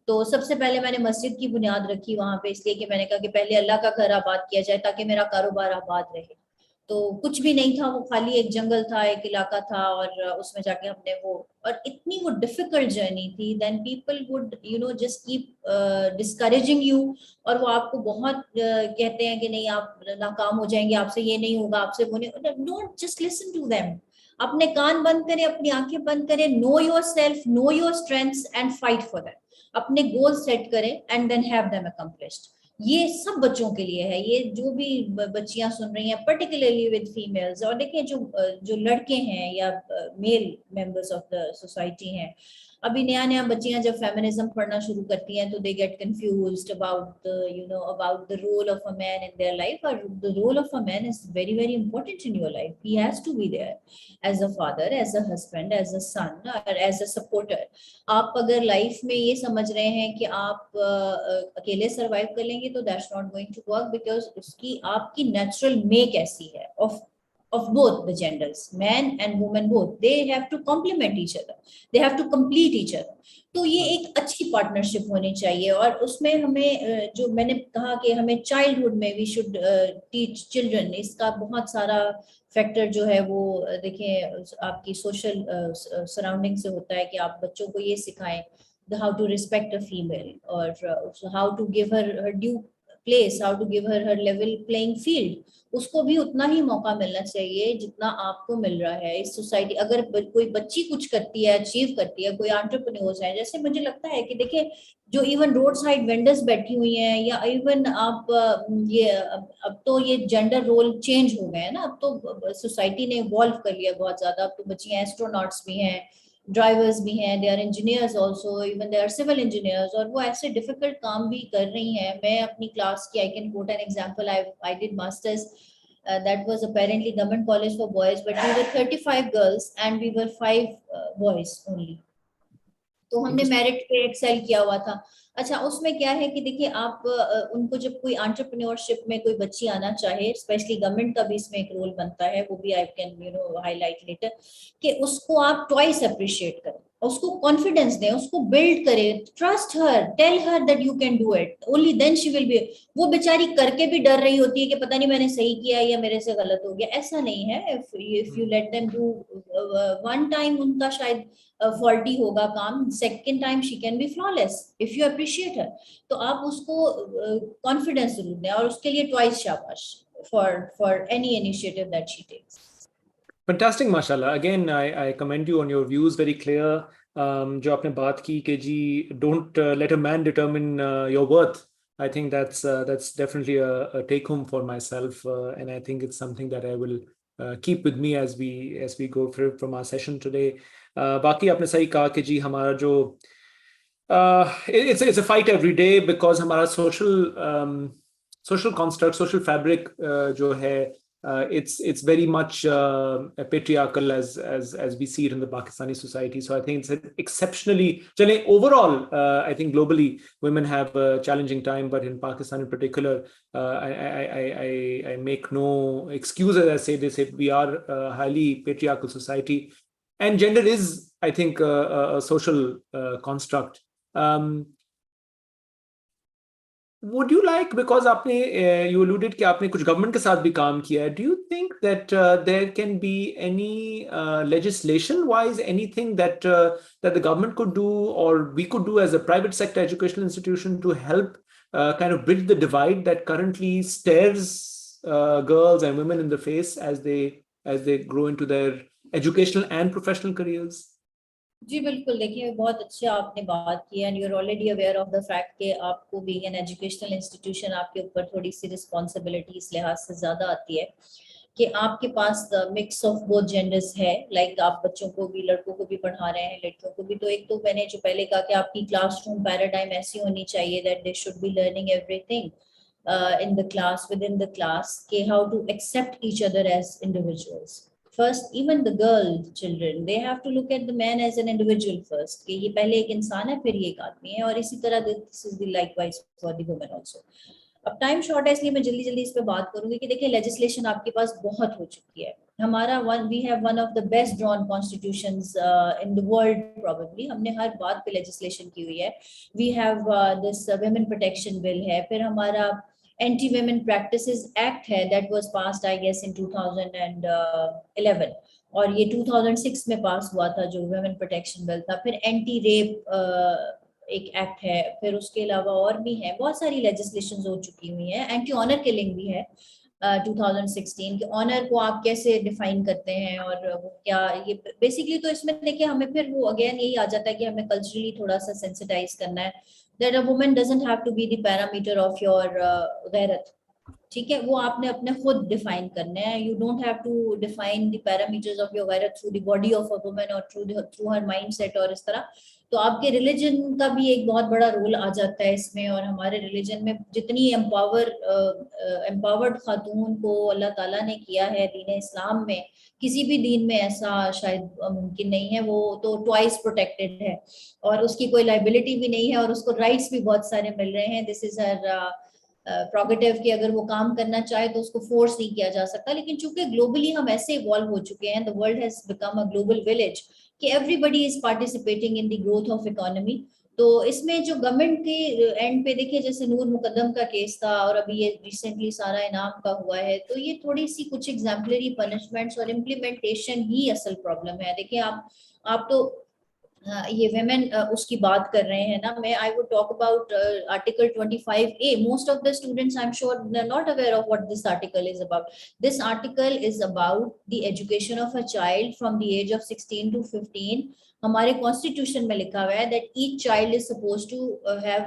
तो सबसे पहले मैंने मस्जिद की बुनियाद रखी वहां पे, इसलिए कि मैंने कहा कि पहले अल्लाह का घर आबाद किया जाए ताकि मेरा कारोबार आबाद रहे। तो कुछ भी नहीं था, वो खाली एक जंगल था, एक इलाका था, और उसमें जाके हमने वो, और इतनी वो डिफिकल्ट जर्नी थी। Then people would just keep discouraging you. और वो आपको बहुत कहते हैं कि नहीं आप नाकाम हो जाएंगे, आपसे ये नहीं होगा, आपसे वो नहीं। Don't just listen to them. अपने कान बंद करें, अपनी आंखें बंद करें, know your self, know your strengths and fight for that. अपने गोल सेट करें and then have them accomplished. ये सब बच्चों के लिए है। ये जो भी बच्चियां सुन रही हैं, पर्टिकुलरली विद फीमेल्स, और देखिए जो लड़के हैं या male members of the society हैं, अभी नया नया बच्चियां जब फेमिनिज्म पढ़ना शुरू करती हैं तो they get confused about about the role of a man in their life. और the role of a man is very very important in your life. He has to be there as a father, as a husband, as a son, और as a supporter. आप अगर life में ये समझ रहे हैं कि आप अकेले सरवाइव कर लेंगे, तो that's not going to work, because उसकी आपकी नेचुरल मेक ऐसी है of both the genders, man and woman both, they have to complement each other, they have to complete each other। तो ये एक अच्छी पार्टनरशिप होनी चाहिए। और उसमें हमें जो मैंने कहा कि हमें चाइल्डहुड में वी शुड टीच चिल्ड्रन, इसका बहुत सारा फैक्टर जो है वो देखिए आपकी सोशल सराउंडिंग से होता है कि आप बच्चों को ये सिखाएं how to respect a female, और how to give her due place, how to give her level playing field. उसको भी उतना ही मौका मिलना चाहिए जितना आपको मिल रहा है इस सोसाइटी। अगर कोई बच्ची कुछ करती है, अचीव करती है, कोई एंटरप्रेन्योर्स है, जैसे मुझे लगता है कि देखिए जो इवन रोड साइड वेंडर्स बैठी हुई हैं, या इवन आप ये अब तो ये जेंडर रोल चेंज हो गए हैं ना। अब तो सोसाइटी ने इवॉल्व कर लिया बहुत ज्यादा। अब तो बच्चियां एस्ट्रोनॉट्स भी हैं, ड्राइवर्स भी हैं, they are engineers also, even they are civil engineers, और वो ऐसे डिफिकल्ट काम भी कर रही हैं। मैं अपनी क्लास की, I can coat an example, I did masters, that was apparently government college for boys, but we were 35 girls and we were 5 boys only। तो हमने मेरिट पे एक्सेल किया हुआ था। अच्छा, उसमें क्या है कि देखिए आप उनको जब कोई एंटरप्रेन्योरशिप में कोई बच्ची आना चाहे, स्पेशली गवर्नमेंट का भी इसमें एक रोल बनता है, वो भी आई कैन हाईलाइट लेटर, कि उसको आप ट्वाइस अप्रिशिएट करें, उसको कॉन्फिडेंस दें, उसको बिल्ड करें, trust her, tell her that you can do it, only then she will be. वो बेचारी करके भी डर रही होती है कि पता नहीं मैंने सही किया या मेरे से गलत हो गया। ऐसा नहीं है। If you let them do one time, उनका शायद फॉल्टी होगा काम, second time she can be flawless if you appreciate हर। तो आप उसको कॉन्फिडेंस जरूर दें और उसके लिए ट्वाइस शाबाश for any initiative that she takes. Fantastic, mashallah. Again, I commend you on your views, very clear. जो आपने बात की कि जी don't let a man determine your worth. I think that's definitely a take home for myself, and I think it's something that I will keep with me as we go through from our session today. बाकी आपने सही कहा कि जी हमारा जो it's a fight every day because हमारा social construct, social fabric जो है it's very much patriarchal as we see it in the Pakistani society. So I think it's an exceptionally, overall, I think globally women have a challenging time, but in Pakistan in particular, I make no excuses. They say we are a highly patriarchal society, and gender is, I think, a social construct. Would you like, because आपने you alluded कि आपने कुछ government के साथ भी काम किया है, do you think that there can be any legislation wise anything that that the government could do or we could do as a private sector educational institution to help kind of bridge the divide that currently stares girls and women in the face as they grow into their educational and professional careers? जी बिल्कुल, देखिए बहुत अच्छा आपने बात की and you are already aware of the fact कि आपको being an educational institution आपके ऊपर थोड़ी सी रिस्पॉन्सिबिलिटी इस लिहाज से ज्यादा आती है कि आपके पास मिक्स ऑफ बोथ जेंडर्स है। लाइक आप बच्चों को भी, लड़कों को भी पढ़ा रहे हैं, लड़कियों को भी। तो एक तो मैंने जो पहले कहा कि आपकी क्लासरूम पैराडाइम ऐसी होनी चाहिए that they should be learning everything in the class, within the class, कि how to accept each other as individuals. First, even the girl children, they have to look at the man as an individual first, कि ये पहले एक इंसान है, फिर ये एक आदमी है। और इसी तरह this is the likewise for the women also. अब टाइम शॉर्ट है इसलिए मैं जल्दी जल्दी इस पे बात करूंगी कि देखिए लेजिस्लेशन आपके पास बहुत हो चुकी है। हमारा we have one of the best drawn constitutions in the world probably. हमने हर बात पे लेजिस्लेशन की हुई है। We have this women protection bill है, फिर हमारा एंटी वेमेन प्रैक्टिसेस एक्ट है that was passed I guess in 2011 और ये 2006 में पास हुआ था जो वुमेन प्रोटेक्शन बिल था। फिर एंटी रेप एक एक्ट है, फिर उसके अलावा और भी है, बहुत सारी लेजिस्लेशंस हो चुकी हुई हैं। एंटी ऑनर किलिंग भी है 2016 के। ऑनर को आप कैसे डिफाइन करते हैं और वो क्या, ये बेसिकली तो इसमें देखिए हमें फिर वो अगेन यही आ जाता है कि हमें कल्चरली थोड़ा सा सेंसिटाइज करना है that a woman doesn't have to be the parameter of your गैरत। ठीक है, वो आपने अपने खुद डिफाइन करने हैं। You don't have to define the parameters of your गैरत through the body of a woman और थ्रू हर माइंडसेट और इस तरह। तो आपके रिलीजन का भी एक बहुत बड़ा रोल आ जाता है इसमें। और हमारे रिलीजन में जितनी एम्पावर्ड खातून को अल्लाह ताला ने किया है दीन इस्लाम में, किसी भी दीन में ऐसा शायद मुमकिन नहीं है। वो तो ट्वाइस प्रोटेक्टेड है और उसकी कोई लाइबिलिटी भी नहीं है और उसको राइट्स भी बहुत सारे मिल रहे हैं। दिस इज हर प्रोगेटिव कि अगर वो काम करना चाहे तो उसको फोर्स नहीं किया जा सकता। लेकिन चूंकि ग्लोबली हम ऐसे इवॉल्व हो चुके हैं, the world has become a global village, कि everybody is participating in the growth of economy. तो इसमें जो गवर्नमेंट के एंड पे देखिए, जैसे नूर मुकद्दम का केस था और अभी ये रिसेंटली सारा इनाम का हुआ है, तो ये थोड़ी सी कुछ एग्जाम्पलरी पनिशमेंट्स और इम्प्लीमेंटेशन ही असल प्रॉब्लम है। देखिए आप तो ये women उसकी बात कर रहे हैं ना। मैं I would talk about article 25A. Most of the students I'm sure they're not aware of what this article is about. This article is about the education of a child from the age of 16 to 15. हमारे constitution में लिखा हुआ है that each child is supposed to have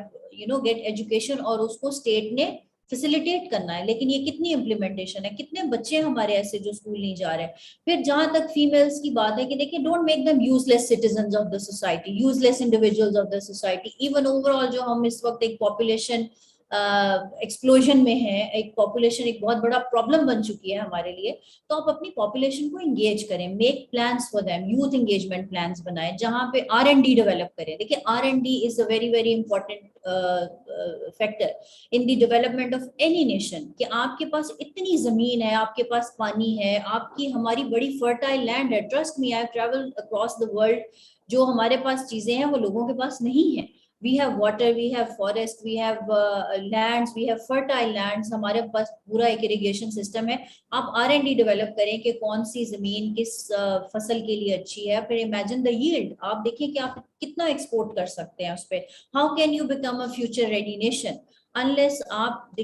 get education और उसको state ने facilitate करना है। लेकिन ये कितनी इम्प्लीमेंटेशन है, कितने बच्चे हमारे ऐसे जो स्कूल नहीं जा रहे हैं। फिर जहां तक फीमेल्स की बात है कि देखिए, don't make them useless citizens of the society, useless individuals of the society. Even overall जो हम इस वक्त एक पॉपुलेशन एक्सप्लोजन में है, एक पॉपुलेशन एक बहुत बड़ा प्रॉब्लम बन चुकी है हमारे लिए। तो आप अपनी पॉपुलेशन को एंगेज करें, make plans for them, youth engagement plans बनाएं जहां पे R&D डेवलप करें। देखिए R&D is a very very important factor in the development of any nation. कि आपके पास इतनी जमीन है, आपके पास पानी है, आपकी हमारी बड़ी फर्टाइल लैंड है। Trust me, I have travelled across the world. जो हमारे पास चीजें हैं वो लोगों के पास नहीं है। We have water, we have forest, we have lands, we have fertile lands. हमारे पास पूरा एक irrigation system है. आप R&D डेवलप करें कि कौन सी जमीन किस फसल के लिए अच्छी है. फिर imagine the yield. आप देखिए कि आप कितना एक्सपोर्ट कर सकते हैं उस पे. How can you become a future ready nation unless आप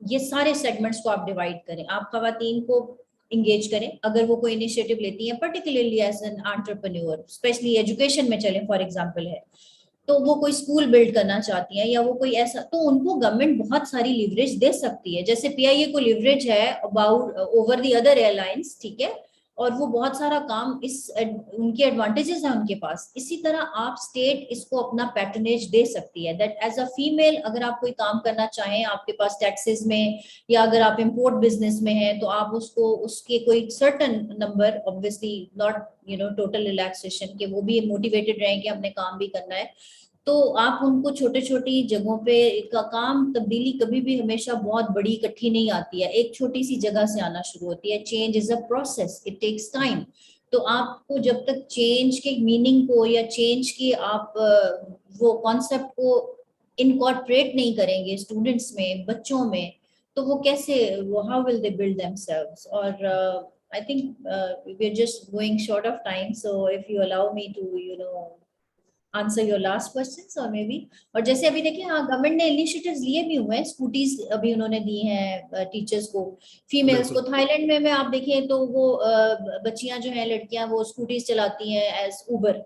ये सारे सेगमेंट्स को आप डिवाइड करें. आप खवातीन को इंगेज करें अगर वो कोई इनिशिएटिव लेती हैं, particularly as an entrepreneur, specially education में चलें फॉर एग्जांपल है, तो वो कोई स्कूल बिल्ड करना चाहती हैं या वो कोई ऐसा, तो उनको गवर्नमेंट बहुत सारी लिवरेज दे सकती है. जैसे पीआईए को लिवरेज है about over the other airlines, ठीक है, और वो बहुत सारा काम इस उनके एडवांटेजेस हैं उनके पास. इसी तरह आप स्टेट इसको अपना पैटर्नेज दे सकती है. दैट एज अ फीमेल अगर आप कोई काम करना चाहें आपके पास टैक्सेस में, या अगर आप इंपोर्ट बिजनेस में हैं तो आप उसको उसके कोई certain number, obviously not total relaxation, के वो भी मोटिवेटेड रहें कि हमने काम भी करना है, तो आप उनको छोटे छोटी जगहों पे का काम, तब्दीली कभी भी हमेशा बहुत बड़ी इकट्ठी नहीं आती है, एक छोटी सी जगह से आना शुरू होती है. Change is a process, it takes time. तो आपको जब तक चेंज के मीनिंग को या चेंज की आप वो कॉन्सेप्ट को इनकॉर्पोरेट नहीं करेंगे स्टूडेंट्स में, बच्चों में, तो वो कैसे, वो how will they build themselves. और I think we are just going short of time, so if you allow me to answer your last questions और मे बी, और जैसे अभी देखिए, हाँ गवर्नमेंट ने इनिशिएटिव्स लिए भी हुए हैं. स्कूटीज अभी उन्होंने दी हैं टीचर्स को, फीमेल्स को. थाईलैंड में आप देखें तो वो बच्चियां जो हैं, लड़कियां, वो स्कूटीज चलाती हैं एज उबर,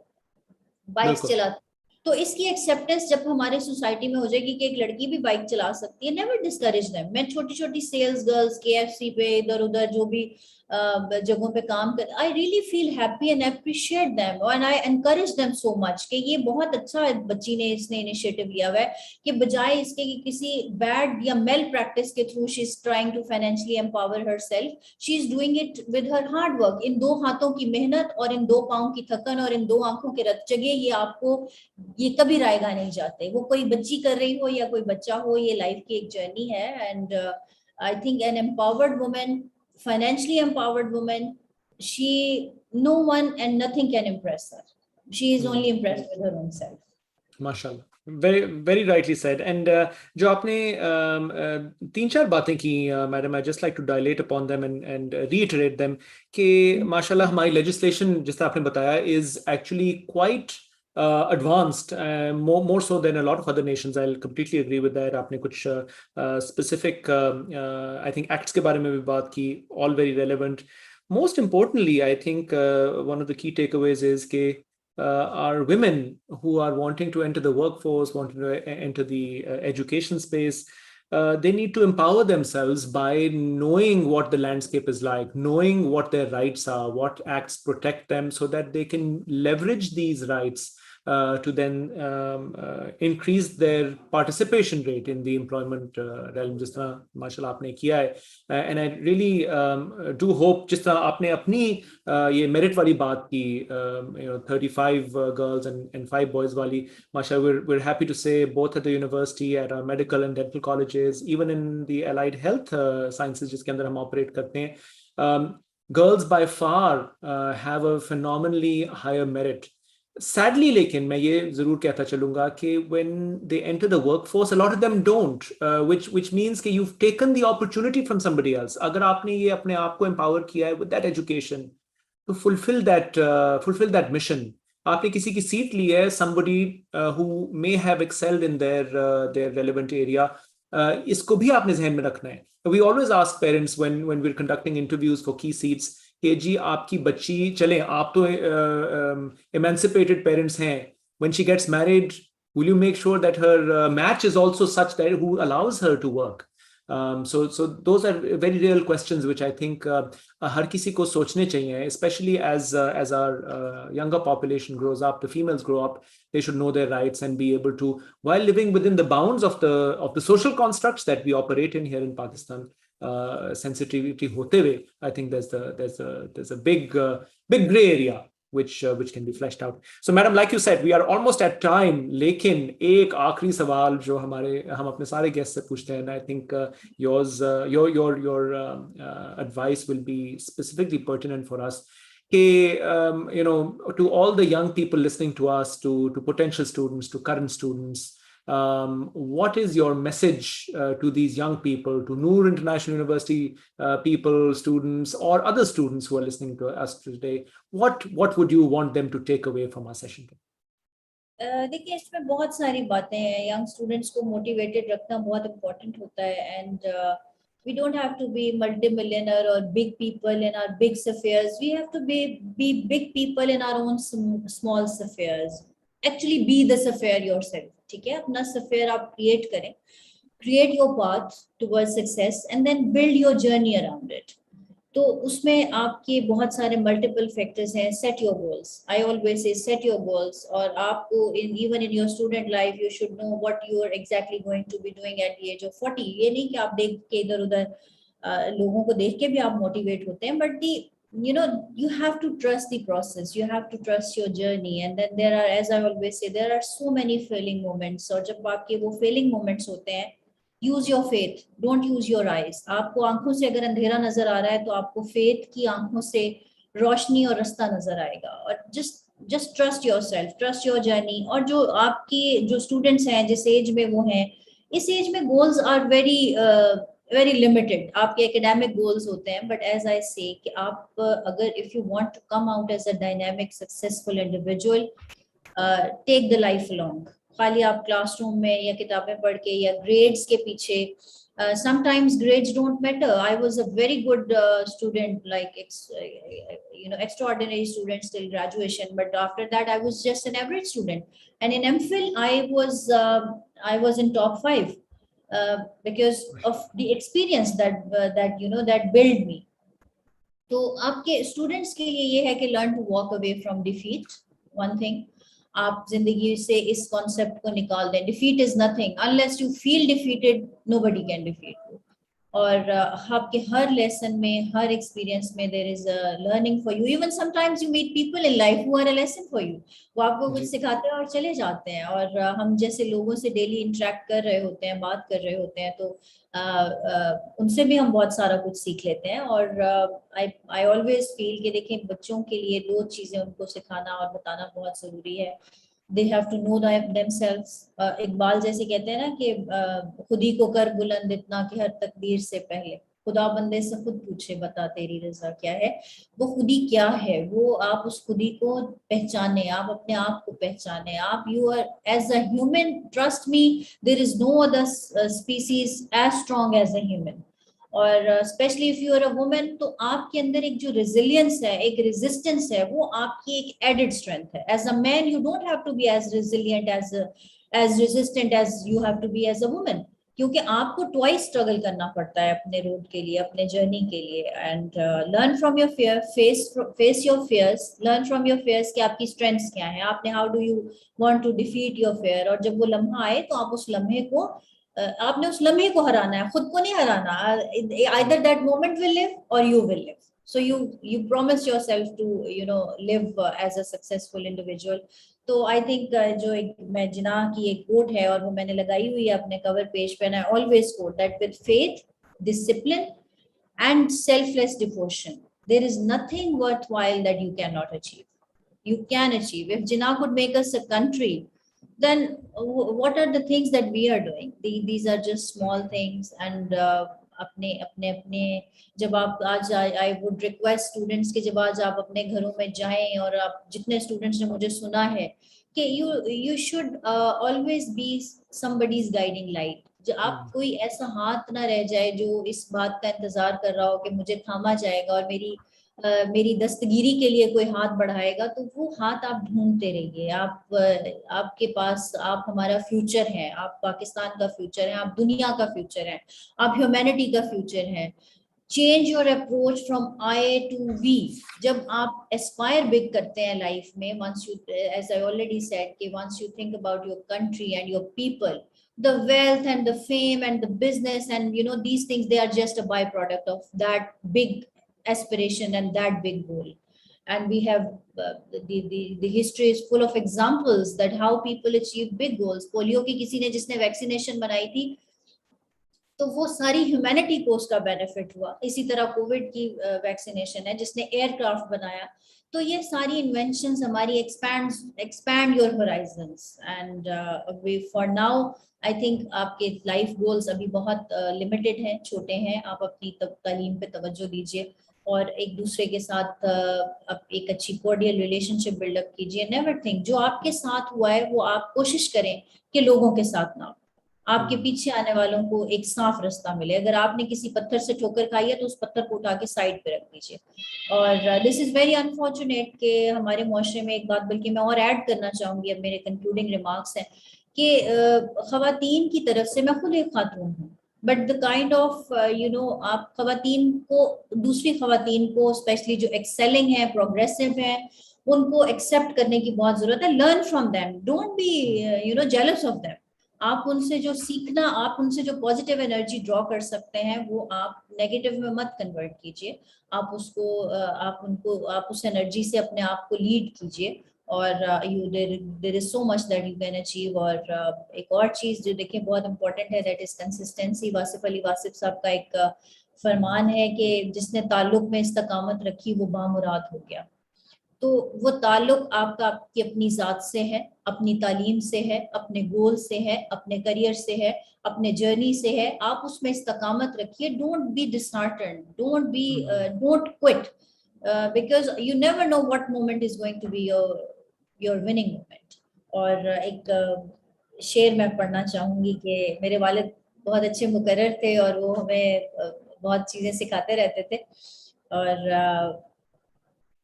बाइक्स चलाती. तो इसकी एक्सेप्टेंस जब हमारे सोसाइटी में हो जाएगी कि एक लड़की भी बाइक चला सकती है, नेवर डिस्करेज देम. मैं छोटी छोटी सेल्स गर्ल्स केएफसी पे इधर उधर जो भी जगहों पे काम कर, I really feel happy and appreciate them and I encourage them so much कि ये बहुत अच्छा बच्ची ने इसने इनिशिएटिव लिया हुआ है, कि बजाय इसके कि किसी बैड या मेल प्रैक्टिस के through she is trying to financially empower herself, she is doing it with her hard work. इन 2 हाथों की मेहनत और इन 2 पांव की थकन और इन 2 आंखों के रतजगे, ये आपको ये कभी रायगा नहीं जाते. वो कोई बच्ची कर रही हो या कोई बच्चा हो, ये लाइफ की एक जर्नी है. And I think an empowered woman, financially empowered woman, she, no one and nothing can impress her. She is only impressed with her own self. माशाल्लाह, very very rightly said. And जो आपने 3-4 बातें की madam, I just like to dilate upon them and reiterate them कि माशाल्लाह हमारी legislation जिस तरह आपने बताया is actually quite advanced, more so than a lot of other nations. I'll completely agree with that. आपने कुछ specific I think acts के बारे में भी बात की, all very relevant. Most importantly, I think one of the key takeaways is कि are women who are wanting to enter the workforce, wanting to enter the education space. They need to empower themselves by knowing what the landscape is like, knowing what their rights are, what acts protect them, so that they can leverage these rights to then increase their participation rate in the employment realm, जिस तरह माशाल्लाह आपने किया है. And I really do hope, जिस तरह आपने अपनी ये मेरिट वाली बात की, 35 girls and 5 boys वाली, माशाल्लाह we're happy to say both at the university, at our medical and dental colleges, even in the allied health sciences जिसके अंदर हम ऑपरेट करते हैं, girls by far have a phenomenally higher merit. Sadly, लेकिन मैं ये जरूर कहता चलूंगा कि when they enter the workforce, a lot of them don't, which means कि you've taken the opportunity from somebody else. अगर आपने ये अपने आप को empower किया है with that education to fulfill that mission, आपने किसी की सीट ली है, somebody who may have excelled in their relevant area, इसको भी आपने ज़हन में रखना है. We always ask parents when we're conducting interviews for key seats कि जी आपकी बच्ची, चलें आप तो emancipated parents हैं, when she gets married, will you make sure that her match is also such that who allows her to work? So those are very real questions which I think हर किसी को सोचने चाहिए, especially as our younger population grows up, the females grow up, they should know their rights and be able to, while living within the bounds of the social constructs that we operate in here in Pakistan, sensitivity होते हुए, I think there's a big gray area which can be fleshed out. So madam, like you said, we are almost at time, लेकिन एक आखिरी सवाल जो हम अपने सारे गेस्ट से पूछते हैं, and I think your advice will be specifically pertinent for us, to all the young people listening to us, to potential students, to current students, what is your message to these young people, to Noor International University people, students, or other students who are listening to us today? What would you want them to take away from our session today? देखिए, इसमें बहुत सारी बातें हैं. Young students को motivated रखना बहुत important होता है. And we don't have to be multi-millionaire or big people in our big spheres. We have to be big people in our own small spheres. Actually be the sphere yourself. ठीक है, अपना sphere आप create करें, create your path towards success and then build your journey around it. तो उसमें आपके बहुत सारे मल्टीपल फैक्टर्स हैं. Set your goals. I always say set your goals. और आपको even in your student life you should know what you are exactly going to be doing at the age of 40. ये नहीं कि आप देख के इधर उधर लोगों को देख के भी आप मोटिवेट होते हैं, but the you have to trust the process, you have to trust your journey. And then there are, as I always say, there are so many failing moments. और जब आपके वो failing moments होते हैं, use your faith, don't use your eyes. आपको आंखों से अगर अंधेरा नजर आ रहा है तो आपको फेथ की आंखों से रोशनी और रास्ता नजर आएगा. और just trust your self, trust your journey. और जो आपकी जो स्टूडेंट्स हैं जिस एज में वो हैं, इस एज में गोल्स आर वेरी लिमिटेड. आपके एकेडमिक गोल्स होते हैं, बट एज आई से कि आप अगर if you want to come out as a dynamic successful individual, take the life along. खाली आप क्लासरूम में या किताबें पढ़ के या ग्रेड्स के पीछे, sometimes grades don't matter. I was a very good student, like extraordinary student till graduation, but after that I was just an average student. And in MPhil I was in top 5 because of the experience that built me. तो आपके students के लिए ये है कि learn to walk away from defeat. One thing, आप जिंदगी से इस कॉन्सेप्ट को निकाल दें. Defeat is nothing unless you feel defeated. Nobody can defeat you. और आपके हर लेसन में, हर एक्सपीरियंस में there is a learning for you. Even sometimes you meet people in life who are a lesson for you. वो आपको कुछ सिखाते हैं और चले जाते हैं. और हम जैसे लोगों से डेली इंटरेक्ट कर रहे होते हैं, बात कर रहे होते हैं, तो उनसे भी हम बहुत सारा कुछ सीख लेते हैं. और आई ऑलवेज फील कि देखें, बच्चों के लिए 2 चीजें उनको सिखाना और बताना बहुत जरूरी है. They have to know themselves. Iqbal जैसे कहते हैं ना कि खुद ही को कर बुलंद इतना कि हर तकदीर से पहले. खुदा बंदे से खुद पूछे, बता तेरी रजा क्या है. वो खुदी क्या है, वो आप उस खुदी को पहचाने, आप अपने आप को पहचाने. आप you are as a human, trust me, there is no other species as strong as a human. और specially if you are a women, तो आपके अंदर एक जो रेजिलियंस है, एक रेजिस्टेंस है, वो आपकी एक एडेड स्ट्रेंथ है. As a man you don't have to be as resilient, as resistant as you have to be as a women. क्योंकि आपको ट्वाइस स्ट्रगल करना पड़ता है अपने रोड के लिए, अपने जर्नी के लिए. And learn from your fear, face your fears, learn from your fears कि आपकी स्ट्रेंथ्स क्या है, आपने how do you want to defeat your fear. और जब वो लम्हा आए तो आप उस लम्हे को आपने उस लम्हे को हराना है, खुद को नहीं हराना. either that moment will live or you will live. So you promise yourself to live as a successful individual. तो आई थिंक जो मैं जिनाह की एक कोट है और वो मैंने लगाई हुई है अपने कवर पेज पे, I always coat that with faith, discipline and selfless devotion, there is nothing worthwhile that you cannot achieve. You can achieve. If Jinnah could make us a country, then what are the things that we are doing? These are just small things. And अपने जब आप आज, I would request students के जब आज आप अपने घरों में जाएं, और आप जितने स्टूडेंट्स ने मुझे सुना है कि you should always be somebody's guiding light. जो आप कोई ऐसा हाथ ना रह जाए जो इस बात का इंतजार कर रहा हो कि मुझे थामा जाएगा और मेरी दस्तगीरी के लिए कोई हाथ बढ़ाएगा. तो वो हाथ आप ढूंढते रहिए. आपके पास, आप हमारा फ्यूचर हैं, आप पाकिस्तान का फ्यूचर है, आप दुनिया का फ्यूचर है, आप ह्यूमैनिटी का फ्यूचर है. Change your approach from I to we. जब आप एस्पायर बिग करते हैं लाइफ में, once you, as I already said, कि once you think about your country and your people, the wealth and the fame and the business and these things, they are just a byproduct of that big aspiration and that big goal. And we have the history is full of examples that how people achieve big goals. Polio की किसी ने जिसने vaccination बनाई थी, तो वो सारी humanity को उसका बेनिफिट हुआ। इसी तरह कोविड की वैक्सीनेशन है जिसने एयरक्राफ्ट बनाया। तो ये सारी इन्वेंशंस हमारी expand your horizons and we for now I think आपके लाइफ गोल्स अभी बहुत लिमिटेड हैं, छोटे हैं। आप अपनी तालीम पे तवज्जो दीजिए और एक दूसरे के साथ आप एक अच्छी कोर्डियल रिलेशनशिप बिल्डअप कीजिए। नेवर थिंक जो आपके साथ हुआ है वो आप कोशिश करें कि लोगों के साथ ना हो। आपके पीछे आने वालों को एक साफ रास्ता मिले। अगर आपने किसी पत्थर से ठोकर खाई है तो उस पत्थर को उठा के साइड पे रख दीजिए। और दिस इज वेरी अनफॉर्चुनेट कि हमारे मुआशरे में एक बात, बल्कि मैं और ऐड करना चाहूंगी, अब मेरे कंक्लूडिंग रिमार्क्स हैं कि खवातीन की तरफ से, मैं खुद एक खातून हूँ, बट द काइंड ऑफ आप खवातीन को, दूसरी खवातीन को स्पेशली जो एक्सेलिंग है, प्रोग्रेसिव है, उनको एक्सेप्ट करने की बहुत जरूरत है। Learn from them, don't be jealous of them. आप उनसे जो सीखना, आप उनसे जो पॉजिटिव एनर्जी ड्रॉ कर सकते हैं वो आप नेगेटिव में मत कन्वर्ट कीजिए। आप उसको आप उनको, आप उस एनर्जी से अपने आप को लीड कीजिए और you there is so much that you can achieve. और एक और चीज जो देखिए बहुत इंपॉर्टेंट है, that is consistency. Wasif Ali Wasif साहब का एक फरमान है कि जिसने ताल्लुक में इस्तकामत रखी वो बामुराद हो गया। तो वो ताल्लुक आपका आपकी अपनी जात से है, अपनी तालीम से है, अपने गोल से है, अपने करियर से है, अपने जर्नी से है। आप उसमें इस्तकामत रखिए। Don't be disheartened, don't quit, because you never know what moment is going to be your winning moment. और एक शेर मैं पढ़ना चाहूंगी कि मेरे वालिद बहुत अच्छे मुकर्रर थे और वो हमें बहुत चीजें सिखाते रहते थे। और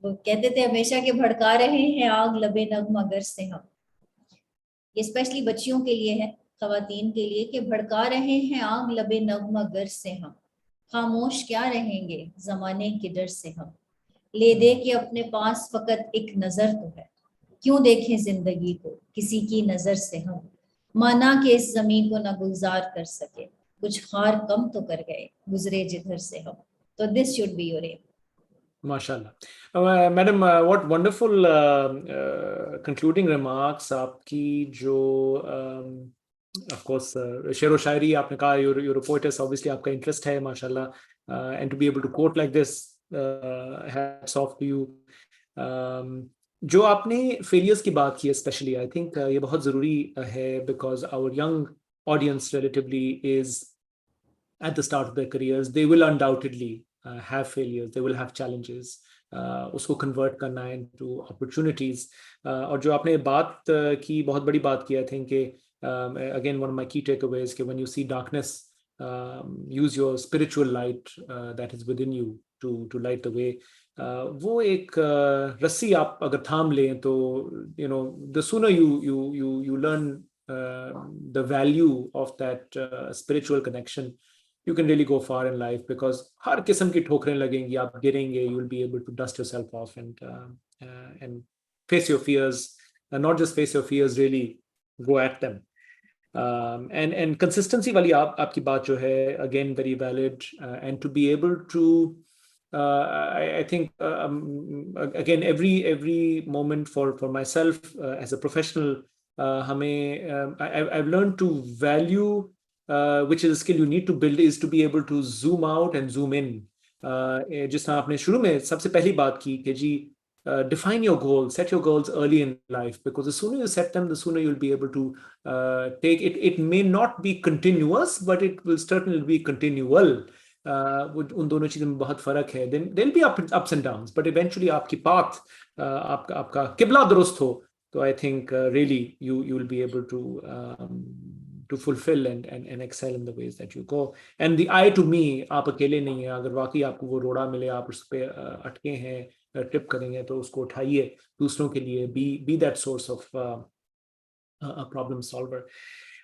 वो कहते थे हमेशा कि भड़का रहे हैं आग लबे नग मगर से हम। ये स्पेशली बच्चियों के लिए है, खवातीन के लिए, कि भड़का रहे हैं आग लबे नग मगर से हम, खामोश क्या रहेंगे जमाने के डर से हम, ले दे के अपने पास फकत एक नजर तो है, क्यों देखें जिंदगी को किसी की नजर से हम, माना कि इस जमीन को न गुलजार कर सके, कुछ खार कम तो कर गए गुजरे जिधर से हम। तो this should be your aim. माशाल्लाह madam, what wonderful concluding remarks आपकी। जो ऑफ कोर्स शेर व शायरी आपने कहा, यूर पोएट्स, ऑब्वियसली आपका इंटरेस्ट है माशाल्लाह, and to be able to quote like this, hats off to you. जो आपने फेलियर्स की बात की स्पेशली, आई थिंक ये बहुत ज़रूरी है, because our young audience relatively is at the start of their careers. They will undoubtedly have failures, they will have challenges. उसको convert करना into opportunities. और जो आपने बात की, बहुत बड़ी बात की, I think कि again one of my key takeaways कि when you see darkness, use your spiritual light that is within you to light the way. वो एक रस्सी आप अगर थाम लें तो the sooner you learn the value of that spiritual connection, you can really go far in life, because हर किस्म की ठोकरें लगेंगी, आप गिरेंगे, you will be able to dust yourself off and face your fears, and not just face your fears, really go at them. And consistency वाली आपकी बात जो है, again very valid, and to be able to I think again every moment for myself as a professional, हमें I've learned to value, which is a skill you need to build, is to be able to zoom out and zoom in. जिस तरह आपने शुरू में सबसे पहली बात की कि जी, define your goals, set your goals early in life, because the sooner you set them, the sooner you'll be able to take it. It may not be continuous, but it will certainly be continual. उन दोनों चीज़ों में बहुत फर्क है. Then there'll be ups and downs, but eventually आपकी path, आपका किबला दुरुस्त हो, तो I think really you will be able to fulfill and excel in the ways that you go. And the I to me, आप अकेले नहीं हैं. अगर वाकई आपको वो रोड़ा मिले, आप उस पे अटके हैं, ट्रिप करेंगे, तो उसको उठाइए दूसरों के लिए. Be that source of a problem solver.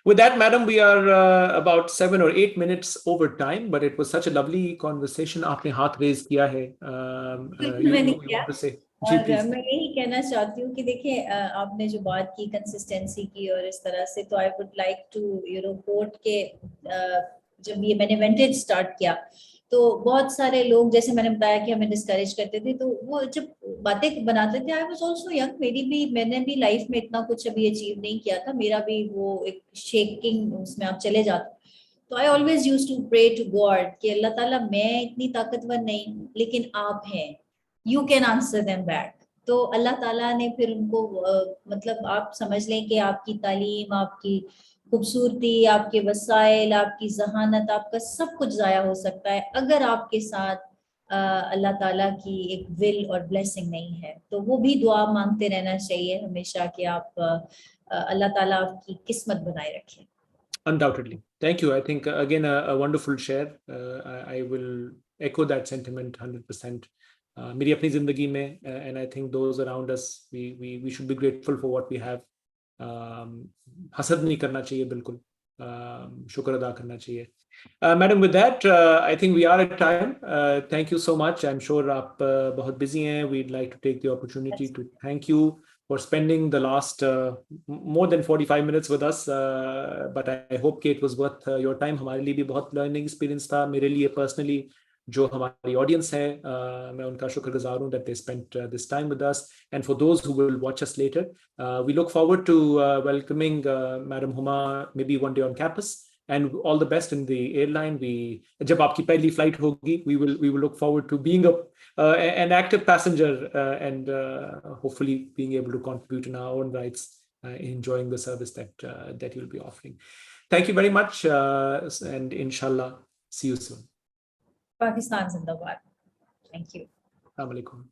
With that, madam, we are about 7 or 8 minutes over time, but it was such a lovely conversation. आपने हाथ रेज किया है. मैंने you किया। want to say? जी, और please. मैं यही कहना चाहती हूँ कि देखिए आपने जो बात की कंसिस्टेंसी की और इस तरह से, तो I would like to quote के जब ये मैंने वेंटेज स्टार्ट किया तो बहुत सारे लोग, जैसे मैंने बताया कि हमें डिस्करेज करते थे, तो वो जब बातें बनाते थे, आई वाज आल्सो यंग, मैंने भी लाइफ में इतना कुछ अभी अचीव नहीं किया था, मेरा भी वो एक शेकिंग उसमें आप चले जाते, तो I always use to pray to God कि अल्लाह ताला मैं इतनी ताकतवर नहीं लेकिन आप हैं, you can answer them back. तो अल्लाह ताला ने फिर उनको मतलब आप समझ लें कि आपकी तालीम, आपकी खूबसूरती, आपके वसाइल, आपकी जहानत, आपका सब कुछ जाया हो सकता है अगर आपके साथ अल्लाह ताला की एक विल और ब्लेसिंग नहीं है। तो वो भी दुआ मांगते रहना चाहिए हमेशा कि आप अल्लाह ताला आपकी किस्मत बनाए रखें। Undoubtedly. Thank you. I think again a wonderful share. I will echo that sentiment 100%. मेरी अपनी जिंदगी में and I think those around us we should be grateful for what we have. हसद नहीं करना चाहिए बिल्कुल. शुक्र अदा करना चाहिए. Madam, with that, I think we are at time. Thank you so much. I'm sure आप बहुत busy हैं. We'd like to take the opportunity to thank you for spending the last more than 45 minutes with us. But I hope कि it was worth your time. हमारे लिए भी बहुत learning experience था. मेरे लिए personally जो हमारी audience है, मैं उनका शुक्रगुजार हूँ that they spent this time with us. And for those who will watch us later, we look forward to welcoming Madam Huma maybe one day on campus. And all the best in the airline. जब आपकी पहली flight होगी, we will look forward to being an active passenger and hopefully being able to contribute in our own rights, enjoying the service that you'll be offering. Thank you very much, and inshallah, see you soon. Pakistan zindabad. Thank you. Assalamu alaikum.